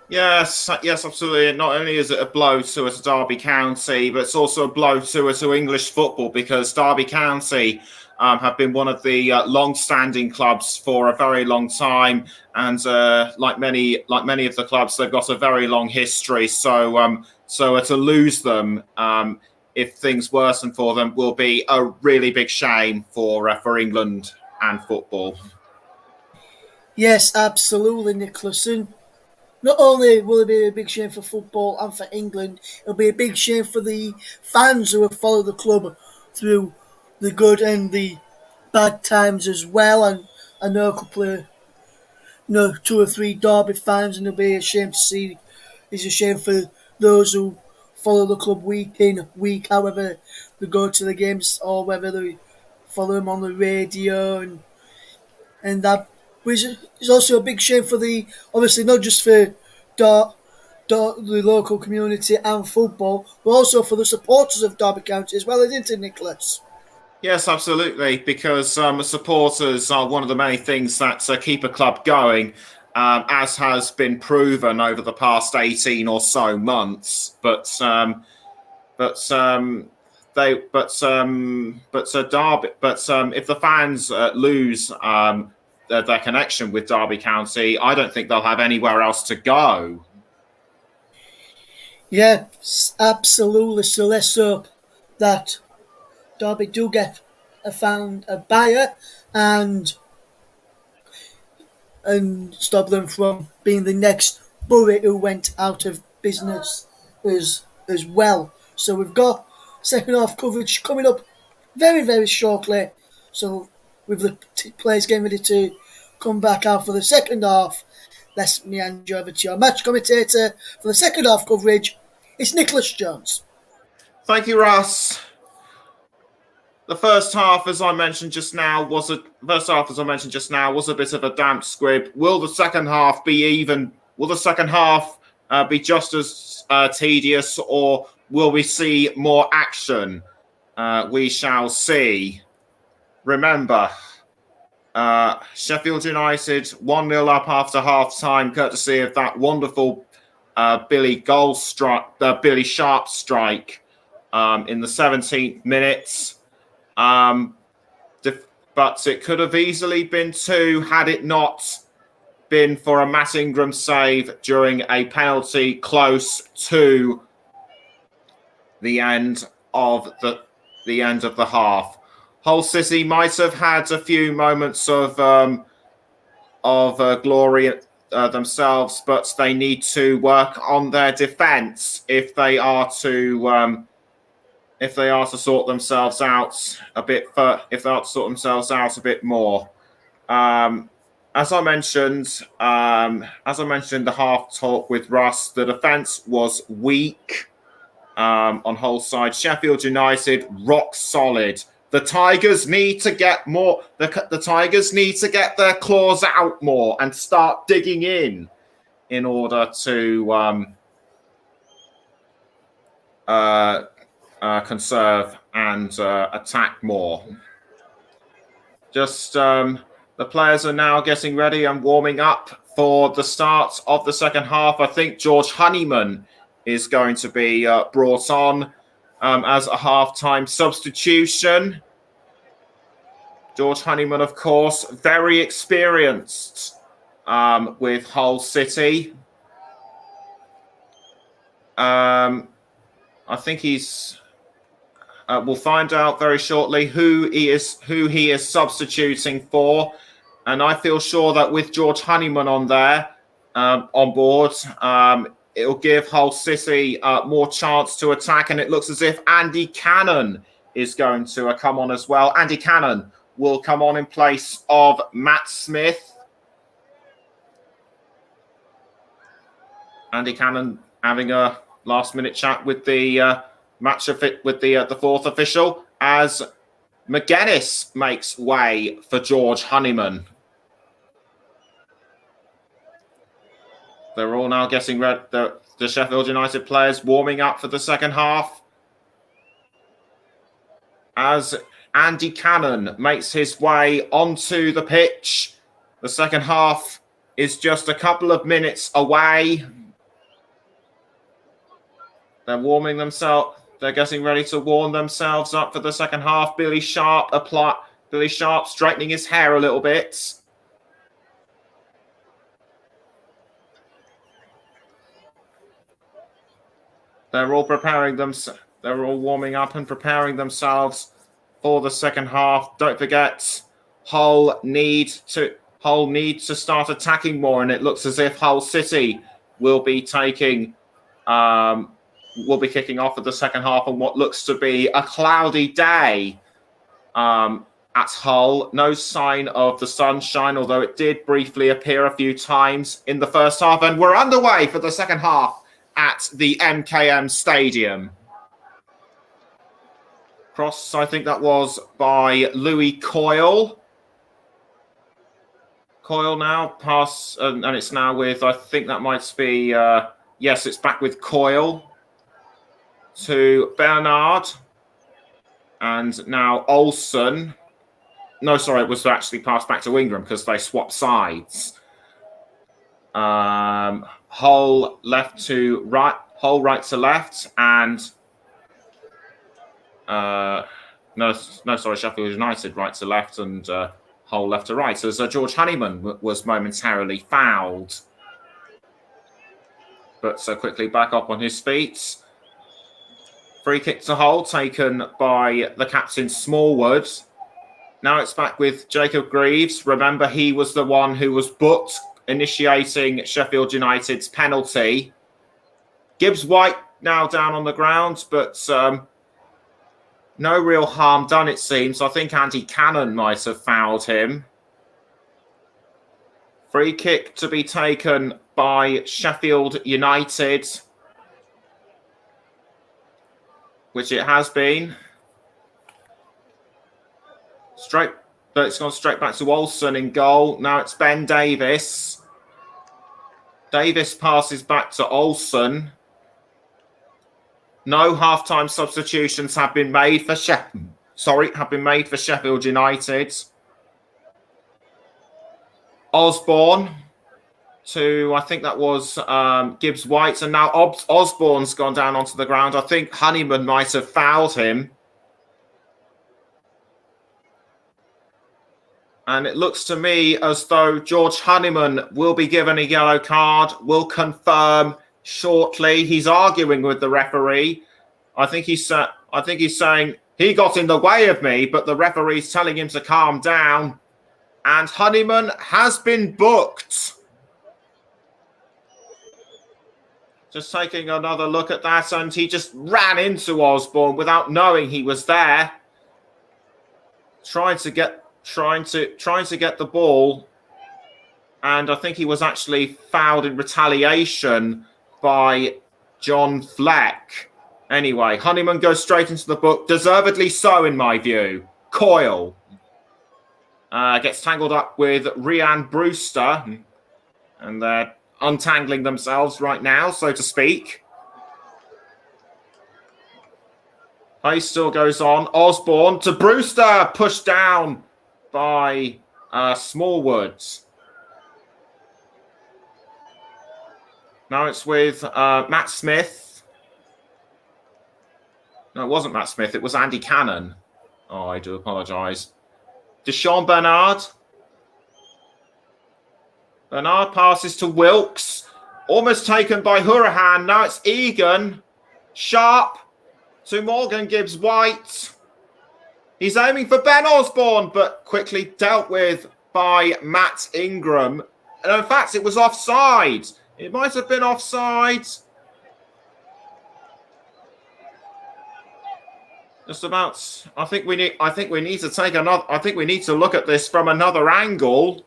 Yes, absolutely. Not only is it a blow to Derby County, but it's also a blow to English football, because Derby County have been one of the long-standing clubs for a very long time, and like many of the clubs, they've got a very long history. So to lose them, if things worsen for them, will be a really big shame for England and football. Yes, absolutely, Nicholas. And not only will it be a big shame for football and for England, it'll be a big shame for the fans who have followed the club through the good and the bad times as well. And I know a couple of, two or three Derby fans, and it'll be a shame to see. It's a shame for those who follow the club week in, week out, whether they go to the games or whether they follow them on the radio and that. which is also a big shame for obviously not just for the local community and football, but also for the supporters of Derby County as well, isn't it, Nicholas? Yes, absolutely, because supporters are one of the many things that keep a club going, as has been proven over the past 18 or so months. If the fans lose their connection with Derby County, I don't think they'll have anywhere else to go. Yeah, absolutely. So let's hope that Derby do get found a buyer and stop them from being the next Bury who went out of business as well. So we've got second half coverage coming up very, very shortly. So with the players getting ready to come back out for the second half, let's me hand you over to your match commentator for the second half coverage. It's Nicholas Jones. Thank you, Russ. The first half, as I mentioned just now, was a bit of a damp squib. Will the second half be even? Will the second half be just as tedious, or will we see more action? We shall see. Remember, Sheffield United 1-0 up after half time, courtesy of that wonderful Billy Sharp strike in the 17th minute. But it could have easily been 2 had it not been for a Matt Ingram save during a penalty close to the end of the half. Hull City might have had a few moments of glory themselves, but they need to work on their defence if they are to sort themselves out a bit. More. As I mentioned the half talk with Russ, the defence was weak on Hull's side. Sheffield United rock solid. The Tigers need to get more. The Tigers need to get their claws out more and start digging in order to conserve and attack more. The players are now getting ready and warming up for the start of the second half. I think George Honeyman is going to be brought on as a half-time substitution. George Honeyman, of course, very experienced with Hull City. I think he's. We'll find out very shortly who he is substituting for, and I feel sure that with George Honeyman on board, it'll give Hull City more chance to attack, and it looks as if Andy Cannon is going to come on as well. Andy Cannon will come on in place of Matt Smith. Andy Cannon having a last-minute chat with the the fourth official as McGuinness makes way for George Honeyman. They're all now getting ready. The Sheffield United players warming up for the second half as Andy Cannon makes his way onto the pitch. The second half is just a couple of minutes away. They're warming themselves. They're getting ready to warm themselves up for the second half. Billy Sharp straightening his hair a little bit. They're all warming up and preparing themselves for the second half. Don't forget, Hull need to start attacking more, and it looks as if Hull City will be kicking off for the second half on what looks to be a cloudy day at Hull. No sign of the sunshine, although it did briefly appear a few times in the first half. And we're underway for the second half at the MKM Stadium. Cross, I think that was by Louis Coyle. Coyle now pass, and it's now with, I think that might be, yes, it's back with Coyle to Bernard, and now Olsen. No, sorry, it was actually passed back to Ingram because they swapped sides. Hull left to right, Hull right to left, and sorry, Sheffield United right to left, and Hull left to right. As George Honeyman was momentarily fouled, but so quickly back up on his feet. Free kick to Hull taken by the captain Smallwood. Now it's back with Jacob Greaves. Remember, he was the one who was booked initiating Sheffield United's penalty. Gibbs White now down on the ground, but no real harm done, it seems. I think Andy Cannon might have fouled him. Free kick to be taken by Sheffield United, which it has been. It's gone straight back to Olsen in goal. Now it's Ben Davis. Davis passes back to Olsen. No half-time substitutions have been made for Sheffield United. Osborne to, I think that was Gibbs White, and now Osborne's gone down onto the ground. I think Honeyman might have fouled him. And it looks to me as though George Honeyman will be given a yellow card. Will confirm shortly. He's arguing with the referee. I think he's saying he got in the way of me, but the referee's telling him to calm down. And Honeyman has been booked. Just taking another look at that, and he just ran into Osborne without knowing he was there. Trying to get the ball, and I think he was actually fouled in retaliation by John Fleck. Anyway, Honeyman goes straight into the book, deservedly so in my view. Coyle gets tangled up with Rhian Brewster, and they're untangling themselves right now, so to speak. Play still goes on. Osborne to Brewster, pushed down by Smallwood. Now it's with Matt Smith. No, it wasn't Matt Smith. It was Andy Cannon. Oh, I do apologise. Deshaun Bernard. Bernard passes to Wilkes. Almost taken by Hurahan. Now it's Egan. Sharp to Morgan Gibbs White. He's aiming for Ben Osborne, but quickly dealt with by Matt Ingram. And in fact, it was offside. It might have been offside. Just about. I think we need to look at this from another angle.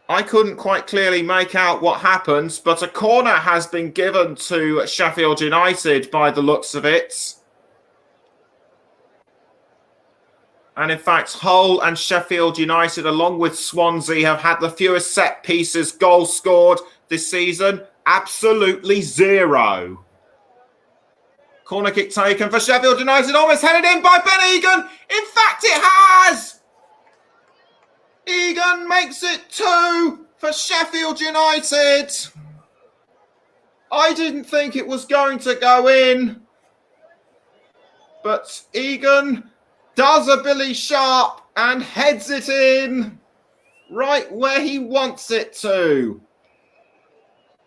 I couldn't quite clearly make out what happened, but a corner has been given to Sheffield United by the looks of it. And in fact, Hull and Sheffield United, along with Swansea, have had the fewest set pieces goals scored this season. Absolutely zero. Corner kick taken for Sheffield United, almost headed in by Ben Egan. In fact, it has! Egan makes it 2 for Sheffield United. I didn't think it was going to go in, but Egan does a Billy Sharp and heads it in right where he wants it to.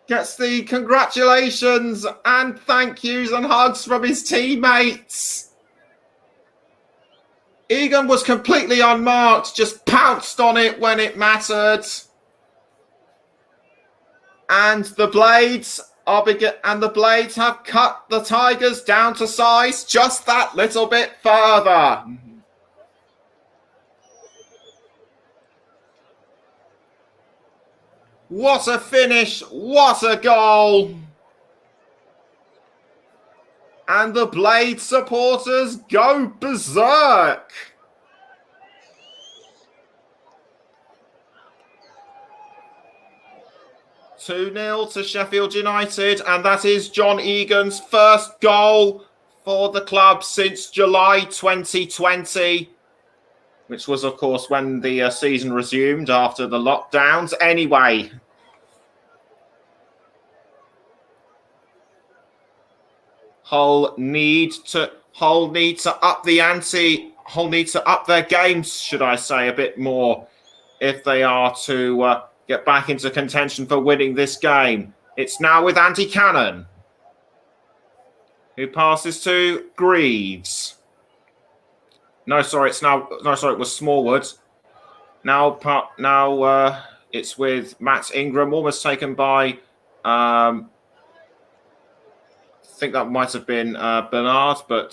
Gets the congratulations and thank yous and hugs from his teammates. Egan was completely unmarked, just pounced on it when it mattered. And the Blades have cut the Tigers down to size just that little bit further. What a finish, what a goal. And the Blade supporters go berserk. 2-0 to Sheffield United, and that is John Egan's first goal for the club since July 2020, which was, of course, when the season resumed after the lockdowns. Anyway, Hull need to up the ante. Hull need to up their games, should I say, a bit more if they are to get back into contention for winning this game. It's now with Andy Cannon, who passes to Greaves. It was Smallwood. Now it's with Matt Ingram, almost taken by. I think that might have been Bernard, but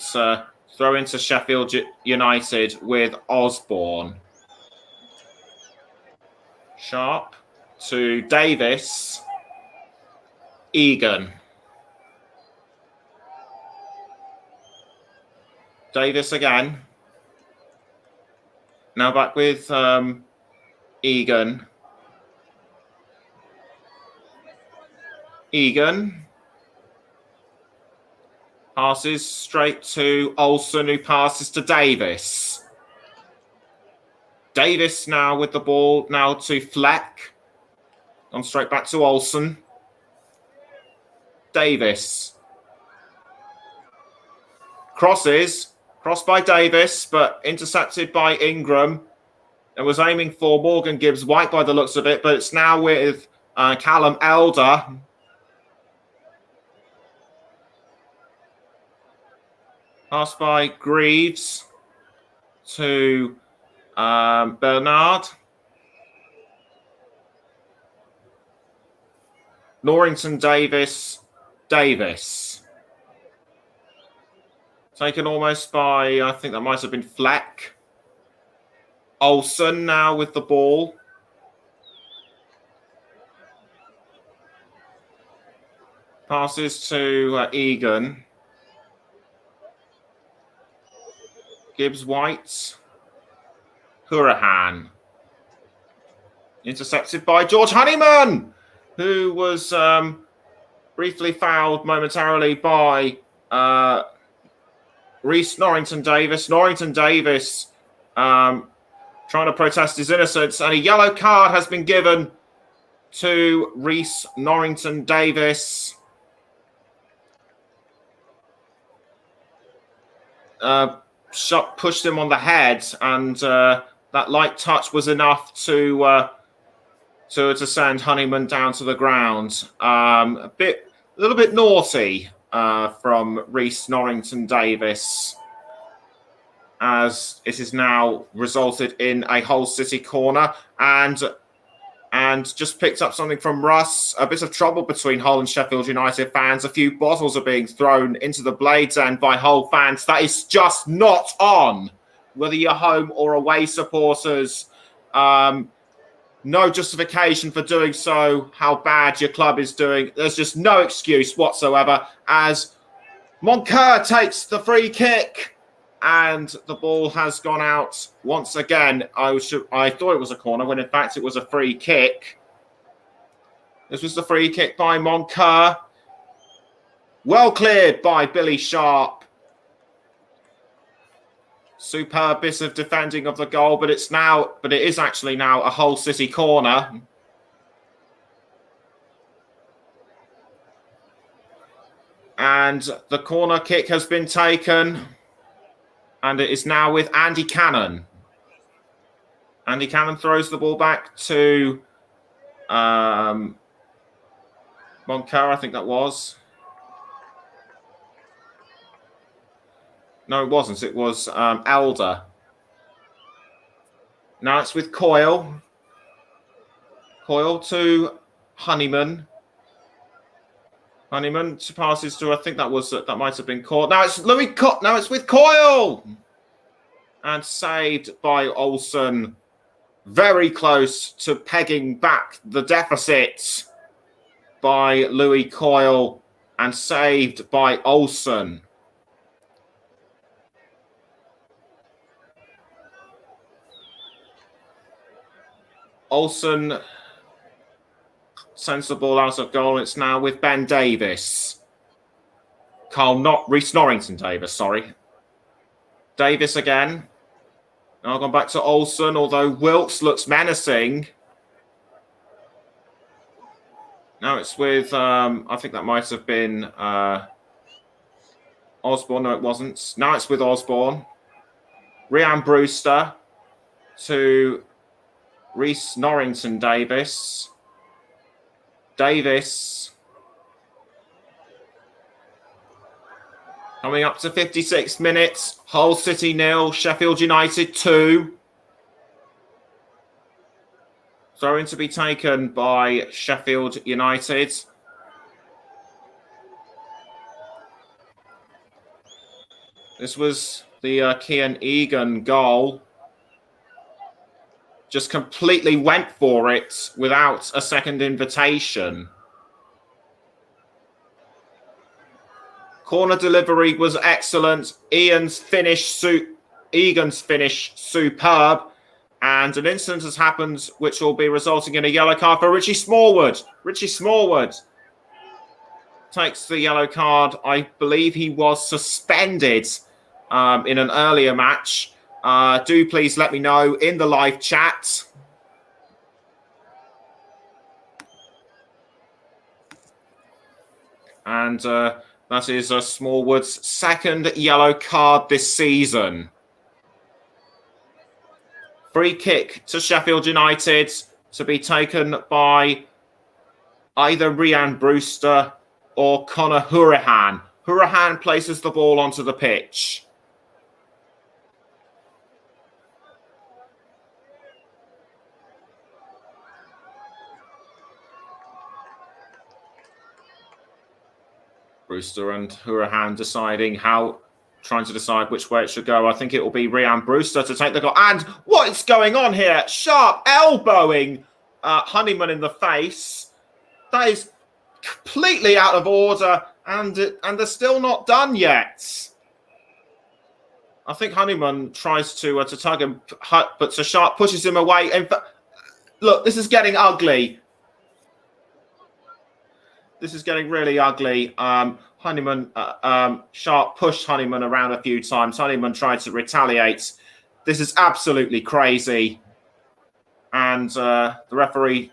throw into Sheffield United with Osborne. Sharp to Davis. Egan. Davis again. Now back with Egan. Egan passes straight to Olsen, who passes to Davis. Davis now with the ball, now to Fleck. Gone straight back to Olsen. Davis. Crossed by Davis, but intercepted by Ingram. It was aiming for Morgan Gibbs-White by the looks of it, but it's now with Callum Elder. Pass by Greaves to Bernard. Norrington, Davis. Taken almost by, I think that might have been Fleck. Olsen now with the ball. Passes to Egan. Gibbs-White. Hurahan. Intercepted by George Honeyman, who was briefly fouled momentarily by Reece Norrington Davis. Norrington Davis trying to protest his innocence, and a yellow card has been given to Reece Norrington Davis. Pushed him on the head, and that light touch was enough to send Honeyman down to the ground. A little bit naughty from Reece Norrington Davis, as it has now resulted in a Hull City corner, and just picked up something from Russ. A bit of trouble between Hull and Sheffield United fans. A few bottles are being thrown into the Blades End by Hull fans. That is just not on, whether you're home or away supporters. No justification for doing so, how bad your club is doing. There's just no excuse whatsoever, as Moncur takes the free kick, and the ball has gone out once again. I thought it was a corner, when in fact it was a free kick. This was the free kick by Moncur. Well cleared by Billy Sharp. Superb bit of defending of the goal, but it is actually now a Hull City corner. And the corner kick has been taken, and it is now with Andy Cannon. Andy Cannon throws the ball back to Moncur, I think that was. No, it wasn't. It was Elder. Now it's with Coyle. Coyle to Honeyman. Honeyman passes to, I think that might have been caught. Now it's Now it's with Coyle, and saved by Olsen. Very close to pegging back the deficit by Louis Coyle, and saved by Olsen. Olsen sends the ball out of goal. It's now with Ben Davis. Reece Norrington Davis, sorry. Davis again. Now gone back to Olsen, although Wilkes looks menacing. Now it's with, I think that might have been Osborne. No, it wasn't. Now it's with Osborne. Rhian Brewster to Reece Norrington Davis. Davis. Coming up to 56 minutes. Hull City 0, Sheffield United 2. Throw-in to be taken by Sheffield United. This was the Kian Egan goal. Just completely went for it without a second invitation. Corner delivery was excellent. Egan's finish superb. And an incident has happened which will be resulting in a yellow card for Richie Smallwood. Richie Smallwood takes the yellow card. I believe he was suspended in an earlier match. Do please let me know in the live chat. And that is Smallwood's second yellow card this season. Free kick to Sheffield United to be taken by either Rhian Brewster or Conor Hourihane. Hourihane places the ball onto the pitch. Brewster and Hourihane trying to decide which way it should go. I think it will be Rhian Brewster to take the goal. And what is going on here? Sharp elbowing Honeyman in the face. That is completely out of order, and they're still not done yet. I think Honeyman tries to tug him, but Sharp pushes him away. And look, this is getting ugly. This is getting really ugly. Sharp pushed Honeyman around a few times. Honeyman tried to retaliate. This is absolutely crazy. And the referee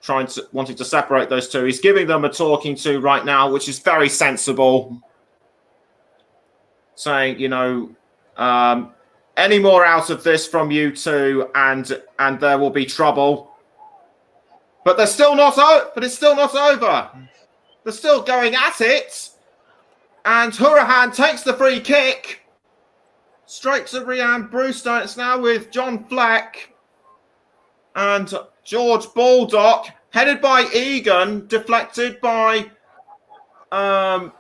wanting to separate those two. He's giving them a talking to right now, which is very sensible. Saying, any more out of this from you two, and there will be trouble. But they're still not but it's still not over. They're still going at it. And Hourihane takes the free kick. Straight to Rhian Brewster. It's now with John Fleck. And George Baldock, headed by Egan, deflected by... that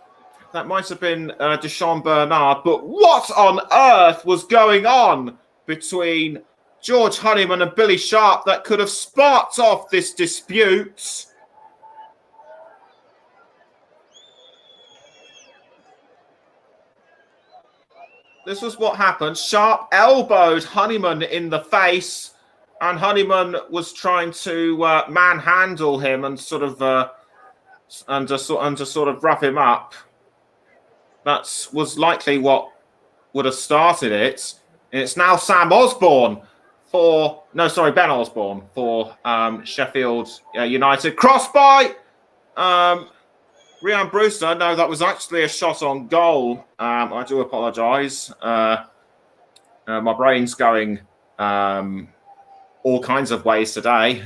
might have been Deshaun Bernard. But what on earth was going on between George Honeyman and Billy Sharp that could have sparked off this dispute? This was what happened. Sharp elbowed Honeyman in the face, and Honeyman was trying to manhandle him and sort of rough him up. That was likely what would have started it. And it's now Ben Osborne for Sheffield United. Cross by Rhian Brewster. No, that was actually a shot on goal. I do apologise. My brain's going all kinds of ways today.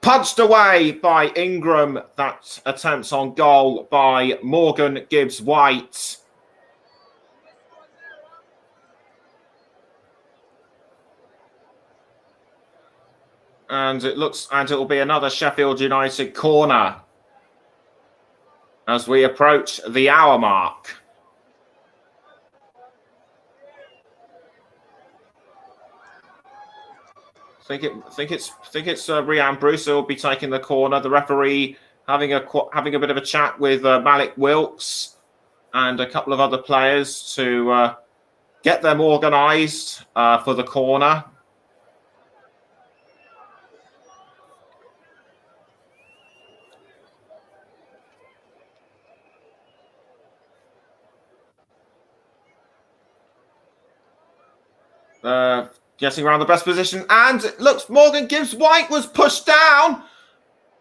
Punched away by Ingram. That attempt on goal by Morgan Gibbs-White. And it will be another Sheffield United corner as we approach the hour mark. I think it's Rhian Brewster will be taking the corner. The referee having a bit of a chat with Malik Wilkes and a couple of other players to get them organised for the corner. getting around the best position, and it looks Morgan Gibbs-White was pushed down,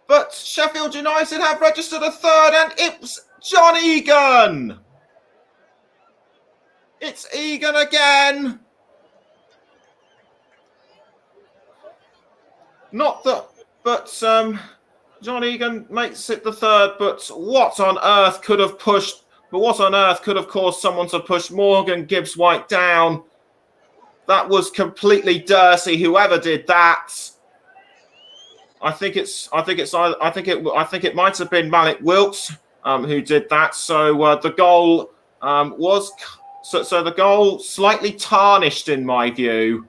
but Sheffield United have registered a third, and it's John Egan. It's Egan again. Not that, but John Egan makes it the third, but what on earth could have pushed, but what on earth could have caused someone to push Morgan Gibbs-White down? That was completely dirty, whoever did that. I think it might have been Malik Wilkes who did that. So the goal was the goal slightly tarnished in my view.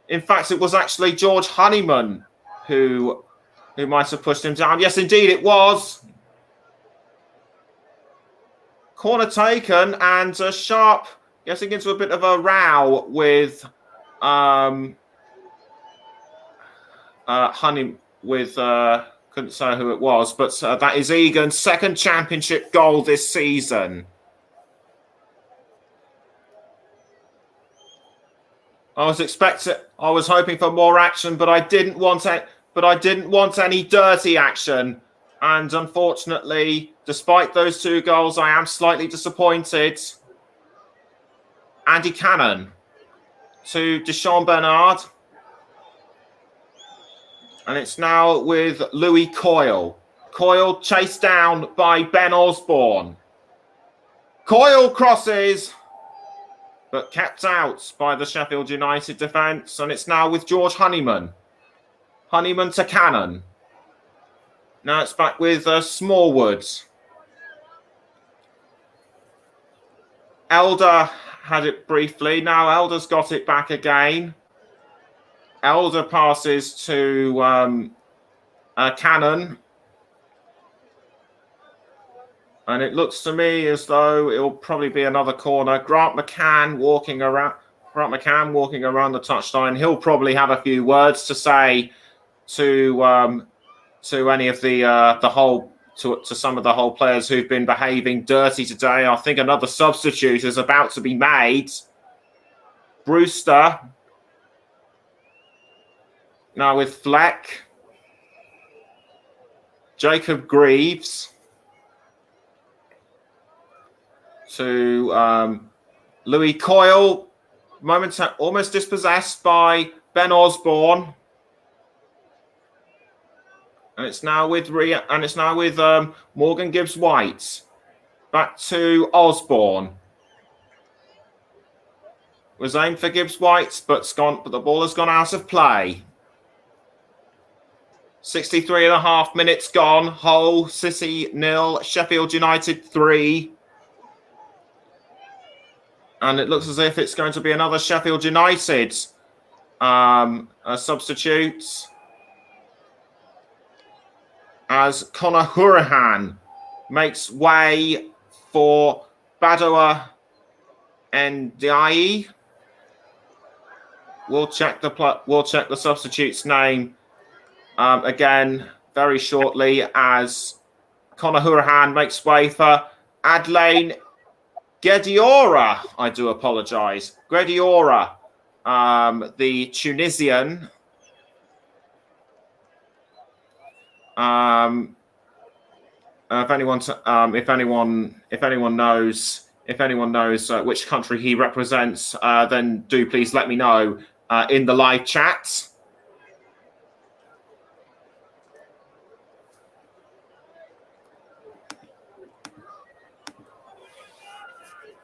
In fact, it was actually George Honeyman who might have pushed him down. Yes, indeed, it was. Corner taken, and Sharp getting into a bit of a row with couldn't say who it was, but that is Egan's second championship goal this season. I was hoping for more action, but I didn't want any dirty action. And unfortunately, despite those two goals, I am slightly disappointed. Andy Cannon to Deshaun Bernard. And it's now with Louis Coyle. Coyle chased down by Ben Osborne. Coyle crosses, but kept out by the Sheffield United defence. And it's now with George Honeyman. Honeyman to Cannon. Now it's back with Smallwood. Elder had it briefly. Now Elder's got it back again. Elder passes to Cannon. And it looks to me as though it'll probably be another corner. Grant McCann walking around the touchline. He'll probably have a few words to say to any of to some of the whole players who've been behaving dirty today. I think another substitute is about to be made. Brewster. Now with Fleck. Jacob Greaves. To Louis Coyle. Almost dispossessed by Ben Osborne. And it's now with Morgan Gibbs-White. Back to Osborne. Was aimed for Gibbs-White, but the ball has gone out of play. 63 and a half minutes gone. Hull City 0, Sheffield United 3. And it looks as if it's going to be another Sheffield United substitute. As Conor Hourihane makes way for Badoa Ndiaye. We'll check the substitute's name again very shortly as Conor Hourihane makes way for Adlaine Guediora. I do apologise. Guediora, the Tunisian. If anyone knows which country he represents, then do please let me know in the live chat.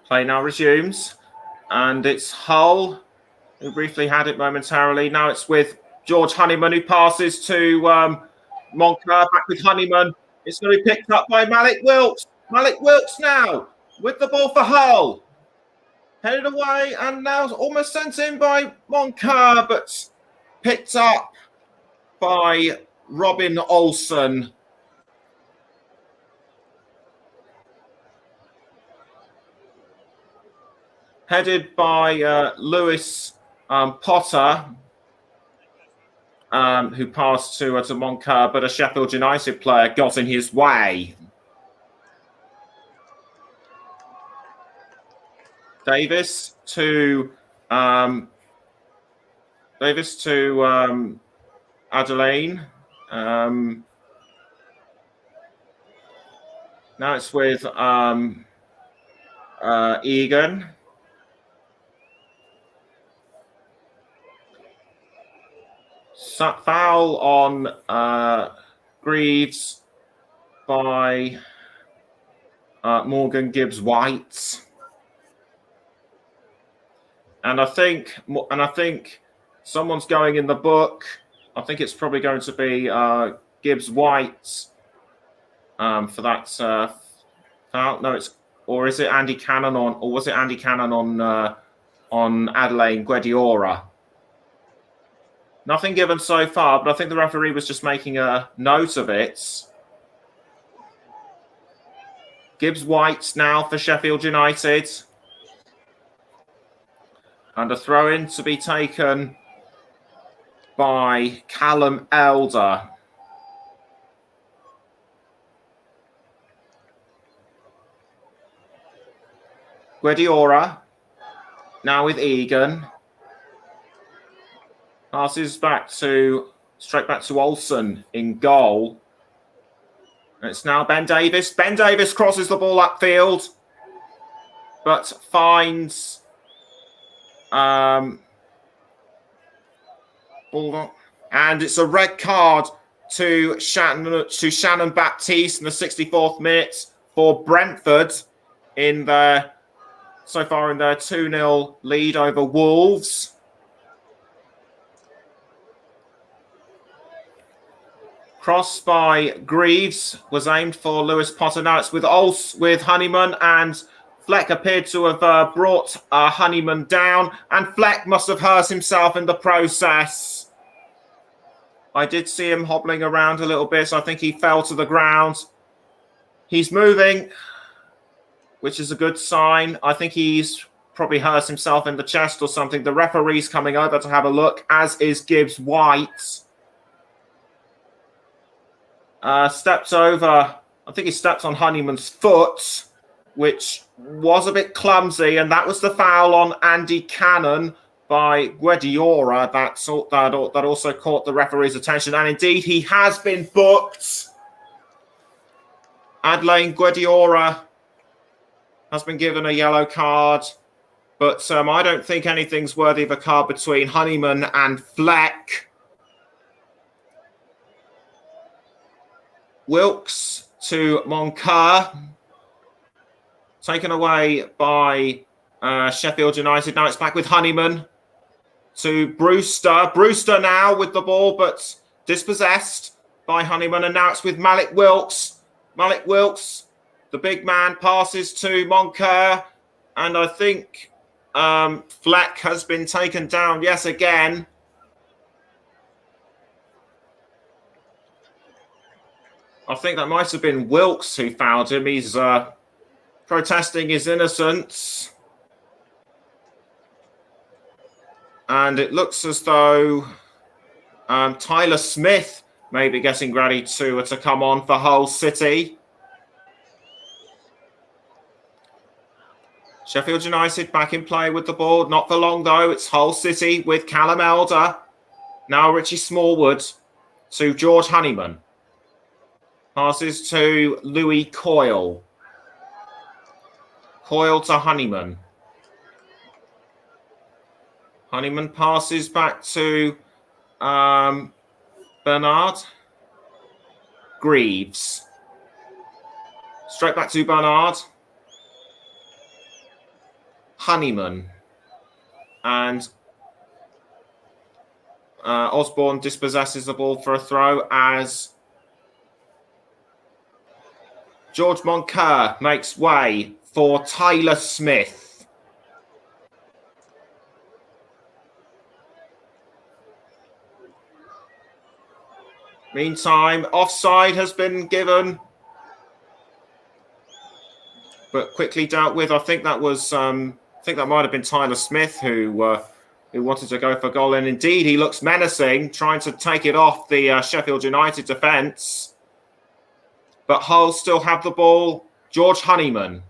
Play now resumes, and it's Hull who briefly had it momentarily. Now it's with George Honeyman who passes to Moncur, back with Honeyman. It's going to be picked up by Malik Wilkes. Malik Wilkes now with the ball for Hull. Headed away and now almost sent in by Moncur, but picked up by Robin Olsen. Headed by Lewis Potter. Who passed to Moncur, but a Sheffield United player got in his way. Davis to Davis to Adeline. Now it's with Egan. Foul on Greaves by Morgan Gibbs White. And I think someone's going in the book. I think it's probably going to be Gibbs White for that foul. No, is it Andy Cannon was it Andy Cannon on Adelaide Guediora? Nothing given so far, but I think the referee was just making a note of it. Gibbs White now for Sheffield United. And a throw-in to be taken by Callum Elder. Guediora now with Egan. Passes straight back to Olsen in goal. And it's now Ben Davis. Ben Davis crosses the ball upfield, but finds Bulldog. And it's a red card to Shannon Baptiste in the 64th minute for Brentford so far in their 2-0 lead over Wolves. Cross by Greaves was aimed for Lewis Potter. Now it's with Honeyman, and Fleck appeared to have brought Honeyman down, and Fleck must have hurt himself in the process. I did see him hobbling around a little bit, so I think he fell to the ground. He's moving, which is a good sign. I think he's probably hurt himself in the chest or something. The referee's coming over to have a look, as is Gibbs White. Stepped over, I think he stepped on Honeyman's foot, which was a bit clumsy, and that was the foul on Andy Cannon by Guediora that also caught the referee's attention, and indeed he has been booked. Adelaide Guediora has been given a yellow card, but I don't think anything's worthy of a card between Honeyman and Fleck. Wilkes to Moncur. Taken away by Sheffield United. Now it's back with Honeyman to Brewster. Brewster now with the ball, but dispossessed by Honeyman. And now it's with Malik Wilkes. Malik Wilkes, the big man, passes to Moncur. And I think Fleck has been taken down yet again. I think that might have been Wilkes who fouled him. He's protesting his innocence. And it looks as though Tyler Smith may be getting ready to come on for Hull City. Sheffield United back in play with the ball. Not for long, though. It's Hull City with Callum Elder. Now Richie Smallwood to George Honeyman. Passes to Louis Coyle. Coyle to Honeyman. Honeyman passes back to Bernard. Greaves. Straight back to Bernard. Honeyman. And Osborne dispossesses the ball for a throw as George Moncur makes way for Tyler Smith. Meantime, offside has been given, but quickly dealt with. I think that might have been Tyler Smith who wanted to go for goal, and indeed he looks menacing, trying to take it off the Sheffield United defence. But Hull still have the ball. George Honeyman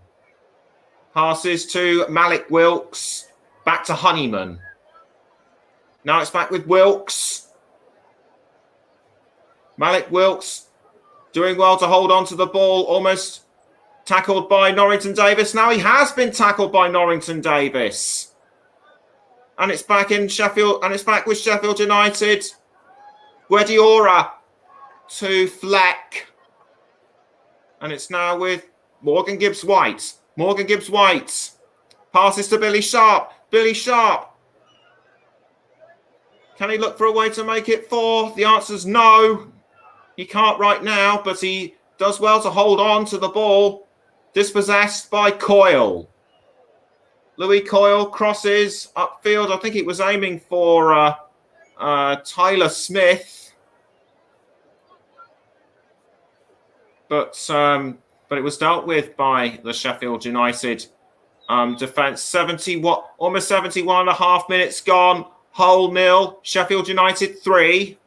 passes to Malik Wilkes. Back to Honeyman. Now it's back with Wilkes. Malik Wilkes doing well to hold on to the ball. Almost tackled by Norrington Davis. Now he has been tackled by Norrington Davis. And it's back in Sheffield, and it's back with Sheffield United. Guediora to Fleck. And it's now with Morgan Gibbs-White. Morgan Gibbs-White passes to Billy Sharp. Billy Sharp. Can he look for a way to make it 4? The answer's no. He can't right now, but he does well to hold on to the ball. Dispossessed by Coyle. Louis Coyle crosses upfield. I think he was aiming for Tyler Smith. But it was dealt with by the Sheffield United defence. Almost 71 and a half minutes gone. Hull 0, Sheffield United 3.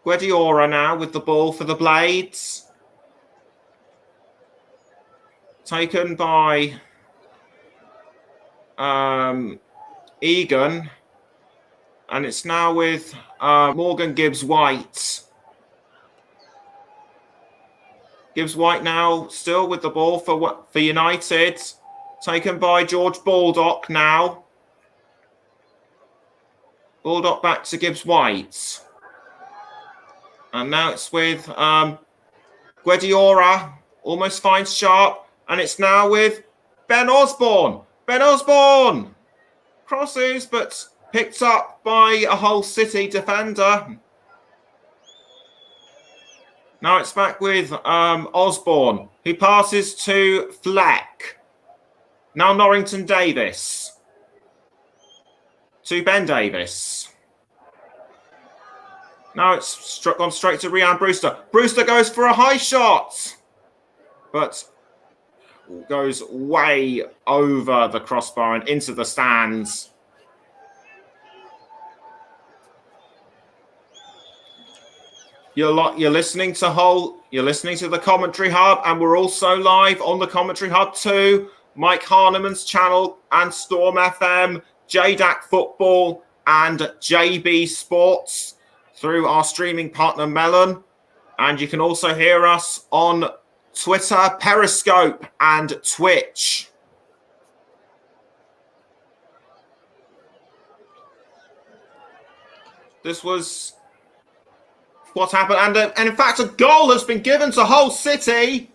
Guediora now with the ball for the Blades. Taken by Egan. And it's now with Morgan Gibbs-White. Gibbs-White now still with the ball for United. Taken by George Baldock now. Baldock back to Gibbs-White. And now it's with Guediora. Almost finds Sharp. And it's now with Ben Osborne. Ben Osborne crosses, but picked up by a Hull City defender. Now it's back with Osborne. He passes to Fleck. Now Norrington Davis. To Ben Davis. Now it's gone straight to Rhian Brewster. Brewster goes for a high shot. But goes way over the crossbar and into the stands. You're listening to Hull. You're listening to the Commentary Hub, and we're also live on the Commentary Hub too. Mike Harneman's channel and Storm FM, JDAC Football, and JB Sports through our streaming partner Melon. And you can also hear us on Twitter, Periscope, and Twitch. This was what happened. And in fact, a goal has been given to Hull City.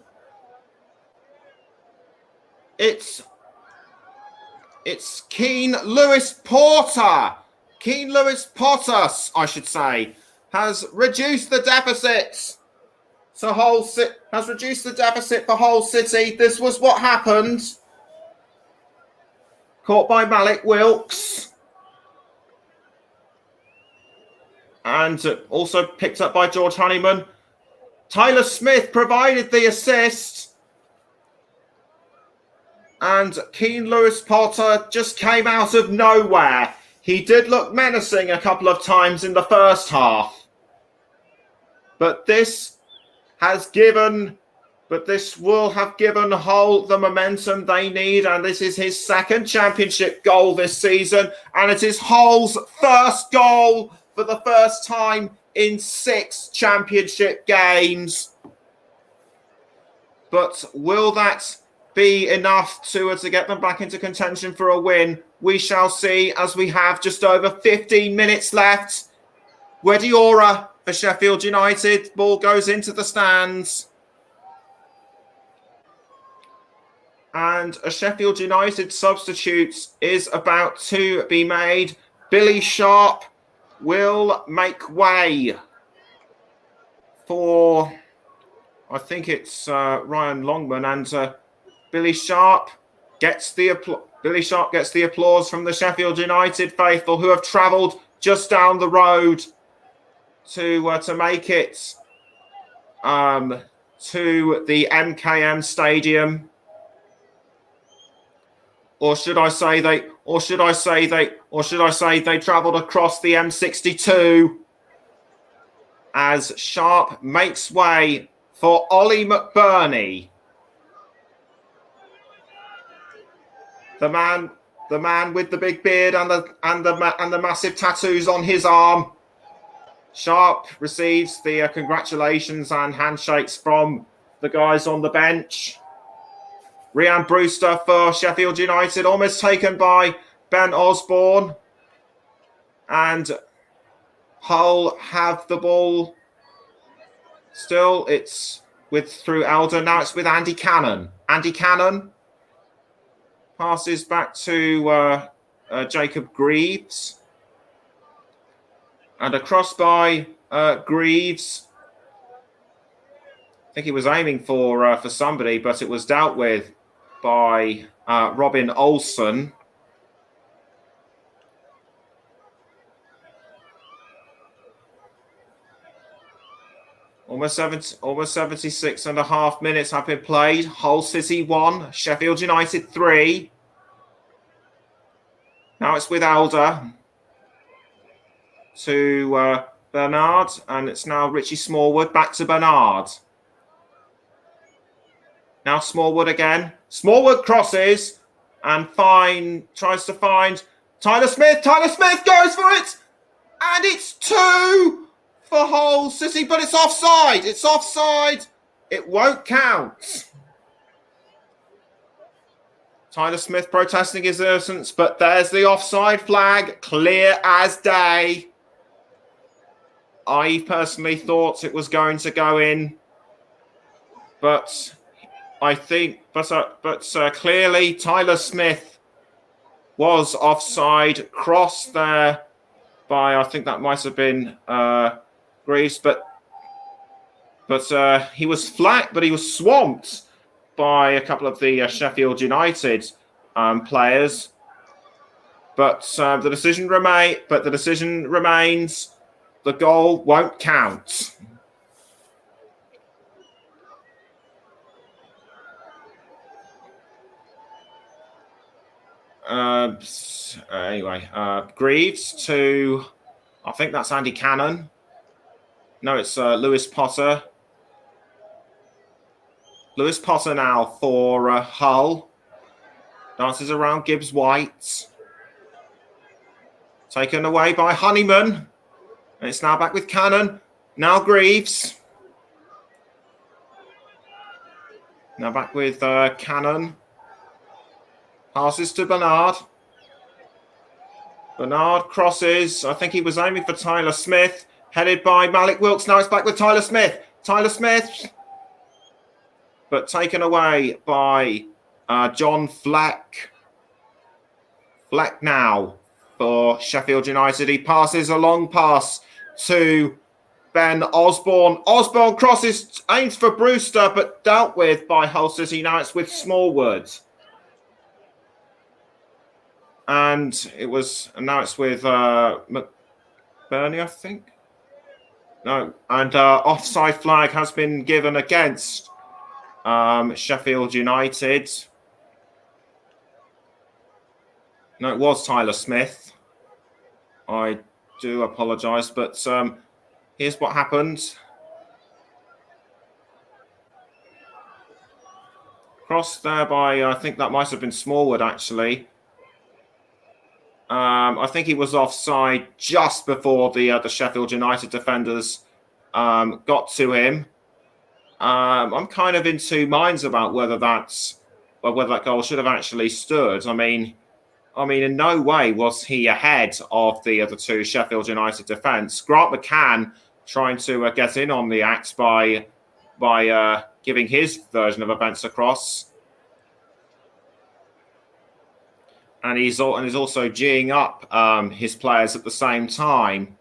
It's Keane Lewis Porter. Keane Lewis Potter, I should say, has reduced the deficit. So Hull City has reduced the deficit for Hull City. This was what happened. Caught by Malik Wilkes. And also picked up by George Honeyman. Tyler Smith provided the assist. And Keane Lewis Potter just came out of nowhere. He did look menacing a couple of times in the first half. But this will have given Hull the momentum they need. And this is his second championship goal this season. And it is Hull's first goal for the first time in 6 championship games. But will that be enough to get them back into contention for a win? We shall see, as we have just over 15 minutes left. Guediora for Sheffield United. Ball goes into the stands. And a Sheffield United substitute is about to be made. Billy Sharp will make way for, I think it's Ryan Longman, and Billy Sharp gets the applause from the Sheffield United faithful, who have travelled just down the road to make it to the MKM Stadium. Or should I say they travelled across the M62 as Sharp makes way for Ollie McBurney. the man with the big beard and the massive tattoos on his arm. Sharp receives the congratulations and handshakes from the guys on the bench. Rhian Brewster for Sheffield United, almost taken by Ben Osborne. And Hull have the ball. Still, it's through Elder. Now it's with Andy Cannon. Andy Cannon passes back to Jacob Greaves. And across by Greaves. I think he was aiming for somebody, but it was dealt with by Robin Olsen. Almost 76 and a half minutes have been played. Hull City 1, Sheffield United 3. Now it's with Elder to Bernard, and it's now Richie Smallwood back to Bernard. Now Smallwood again. Smallwood crosses and tries to find Tyler Smith. Tyler Smith goes for it, and it's 2 for Hull City, but it's offside. It's offside. It won't count. Tyler Smith protesting his innocence, but there's the offside flag, clear as day. I personally thought it was going to go in, but I think, clearly Tyler Smith was offside. Cross there by, I think that might have been Greaves, but he was flat, but he was swamped by a couple of the Sheffield United players. But the decision remains. The goal won't count. Anyway, Greaves to, I think that's Andy Cannon. No, it's Lewis Potter. Lewis Potter now for Hull. Dances around Gibbs White. Taken away by Honeyman. And it's now back with Cannon. Now Greaves. Now back with Cannon. Passes to Bernard. Bernard crosses. I think he was aiming for Tyler Smith. Headed by Malik Wilkes. Now it's back with Tyler Smith. Tyler Smith. But taken away by John Fleck. Fleck now for Sheffield United. He passes a long pass to Ben Osborne. Osborne crosses, aims for Brewster, but dealt with by Hull City. Now it's with Smallwood. And now it's with McBurney, I think. No, and offside flag has been given against Sheffield United. No, it was Tyler Smith. I do apologise, but here's what happened. Crossed there by, I think that might have been Smallwood, actually. I think he was offside just before the Sheffield United defenders got to him. I'm kind of in two minds about whether that goal should have actually stood. I mean, in no way was he ahead of the other two Sheffield United defence. Grant McCann trying to get in on the act by giving his version of events across. And he's also geeing up his players at the same time.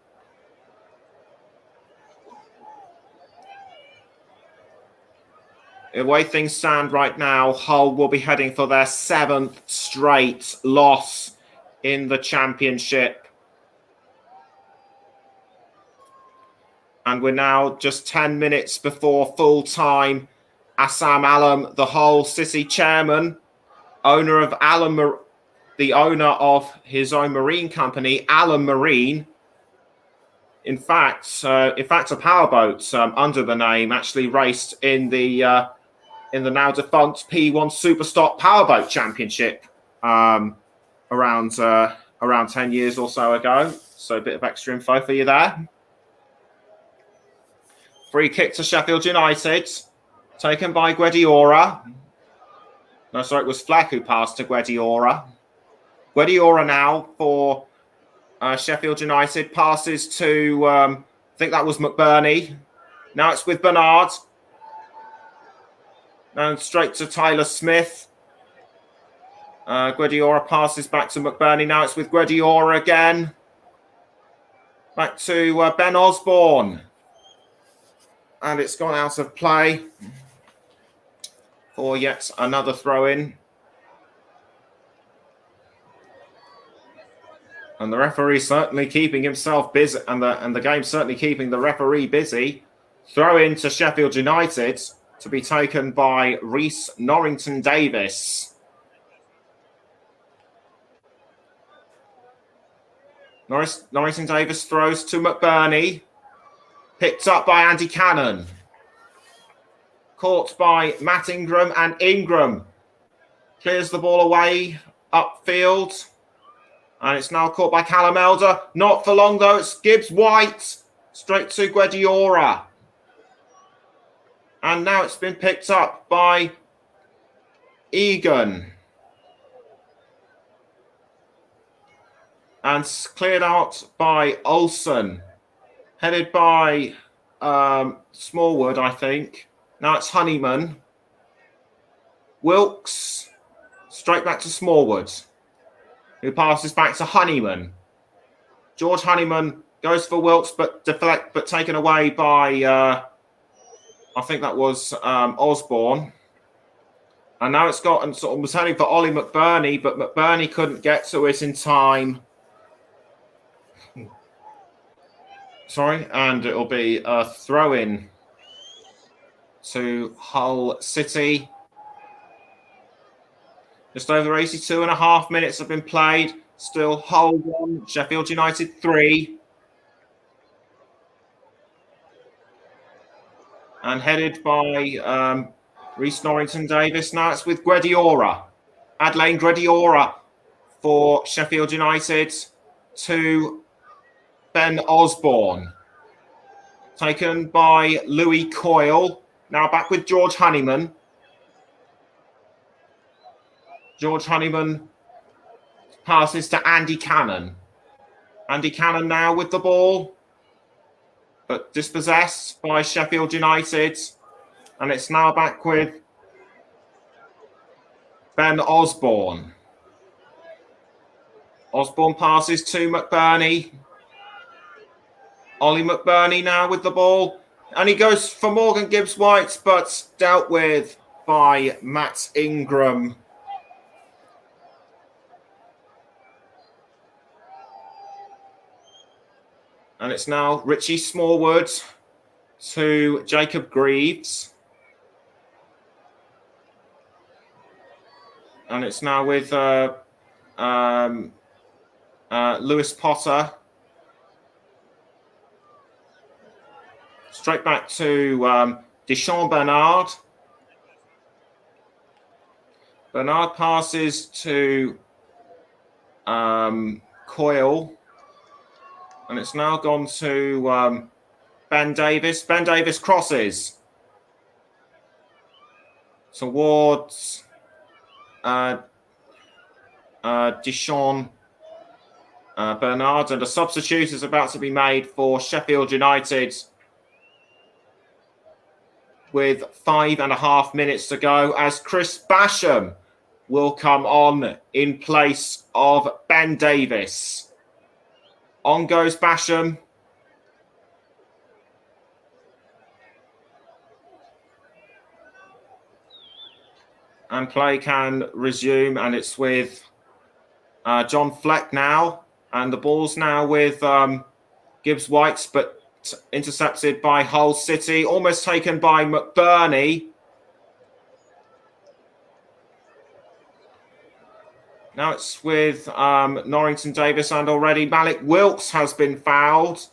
The way things stand right now, Hull will be heading for their 7th straight loss in the Championship. And we're now just 10 minutes before full time. Assam Allam, the Hull City chairman, the owner of his own marine company, Allam Marine. In fact, a powerboat under the name actually raced in the now defunct P1 Superstock Powerboat Championship around 10 years or so ago. So a bit of extra info for you there. Free kick to Sheffield United, taken by Guediora. No, sorry, it was Fleck who passed to Guediora. Guediora now for Sheffield United, passes to, I think that was McBurney. Now it's with Bernard. And straight to Tyler Smith. Guediora passes back to McBurney. Now it's with Guediora again. Back to Ben Osborne. And it's gone out of play for yet another throw-in. And the referee certainly keeping himself busy, and the game certainly keeping the referee busy. Throw-in to Sheffield United to be taken by Rhys Norrington-Davis. Norrington-Davis throws to McBurney. Picked up by Andy Cannon. Caught by Matt Ingram, and Ingram clears the ball away upfield. And it's now caught by Callum Elder. Not for long though, it's Gibbs White. Straight to Guediora. And now it's been picked up by Egan. And cleared out by Olsen. Headed by Smallwood, I think. Now it's Honeyman. Wilkes. Straight back to Smallwood, who passes back to Honeyman. George Honeyman goes for Wilkes, but taken away by, I think that was Osborne. And now it's got, and sort of was heading for Ollie McBurney, but McBurney couldn't get to it in time. Sorry, and it'll be a throw-in to Hull City. Just over 82.5 minutes have been played. Still Hull 1, Sheffield United 3. And headed by Rhys Norrington-Davis. Now it's with Guediora. Adelaine Guediora for Sheffield United to Ben Osborne. Taken by Louis Coyle. Now back with George Honeyman. George Honeyman passes to Andy Cannon. Andy Cannon now with the ball, but dispossessed by Sheffield United. And it's now back with Ben Osborne. Osborne passes to McBurney. Ollie McBurney now with the ball. And he goes for Morgan Gibbs-White, but dealt with by Matt Ingram. And it's now Richie Smallwood to Jacob Greaves. And it's now with Lewis Potter. Straight back to Deschamps Bernard. Bernard passes to Coyle. And it's now gone to Ben Davis. Ben Davis crosses towards Deschamps Bernard. And a substitute is about to be made for Sheffield United with 5.5 minutes to go, as Chris Basham will come on in place of Ben Davis. On goes Basham. And play can resume, and it's with John Fleck now. And the ball's now with Gibbs-White, but intercepted by Hull City. Almost taken by McBurney. Now it's with Norrington-Davis, and already Malik Wilkes has been fouled.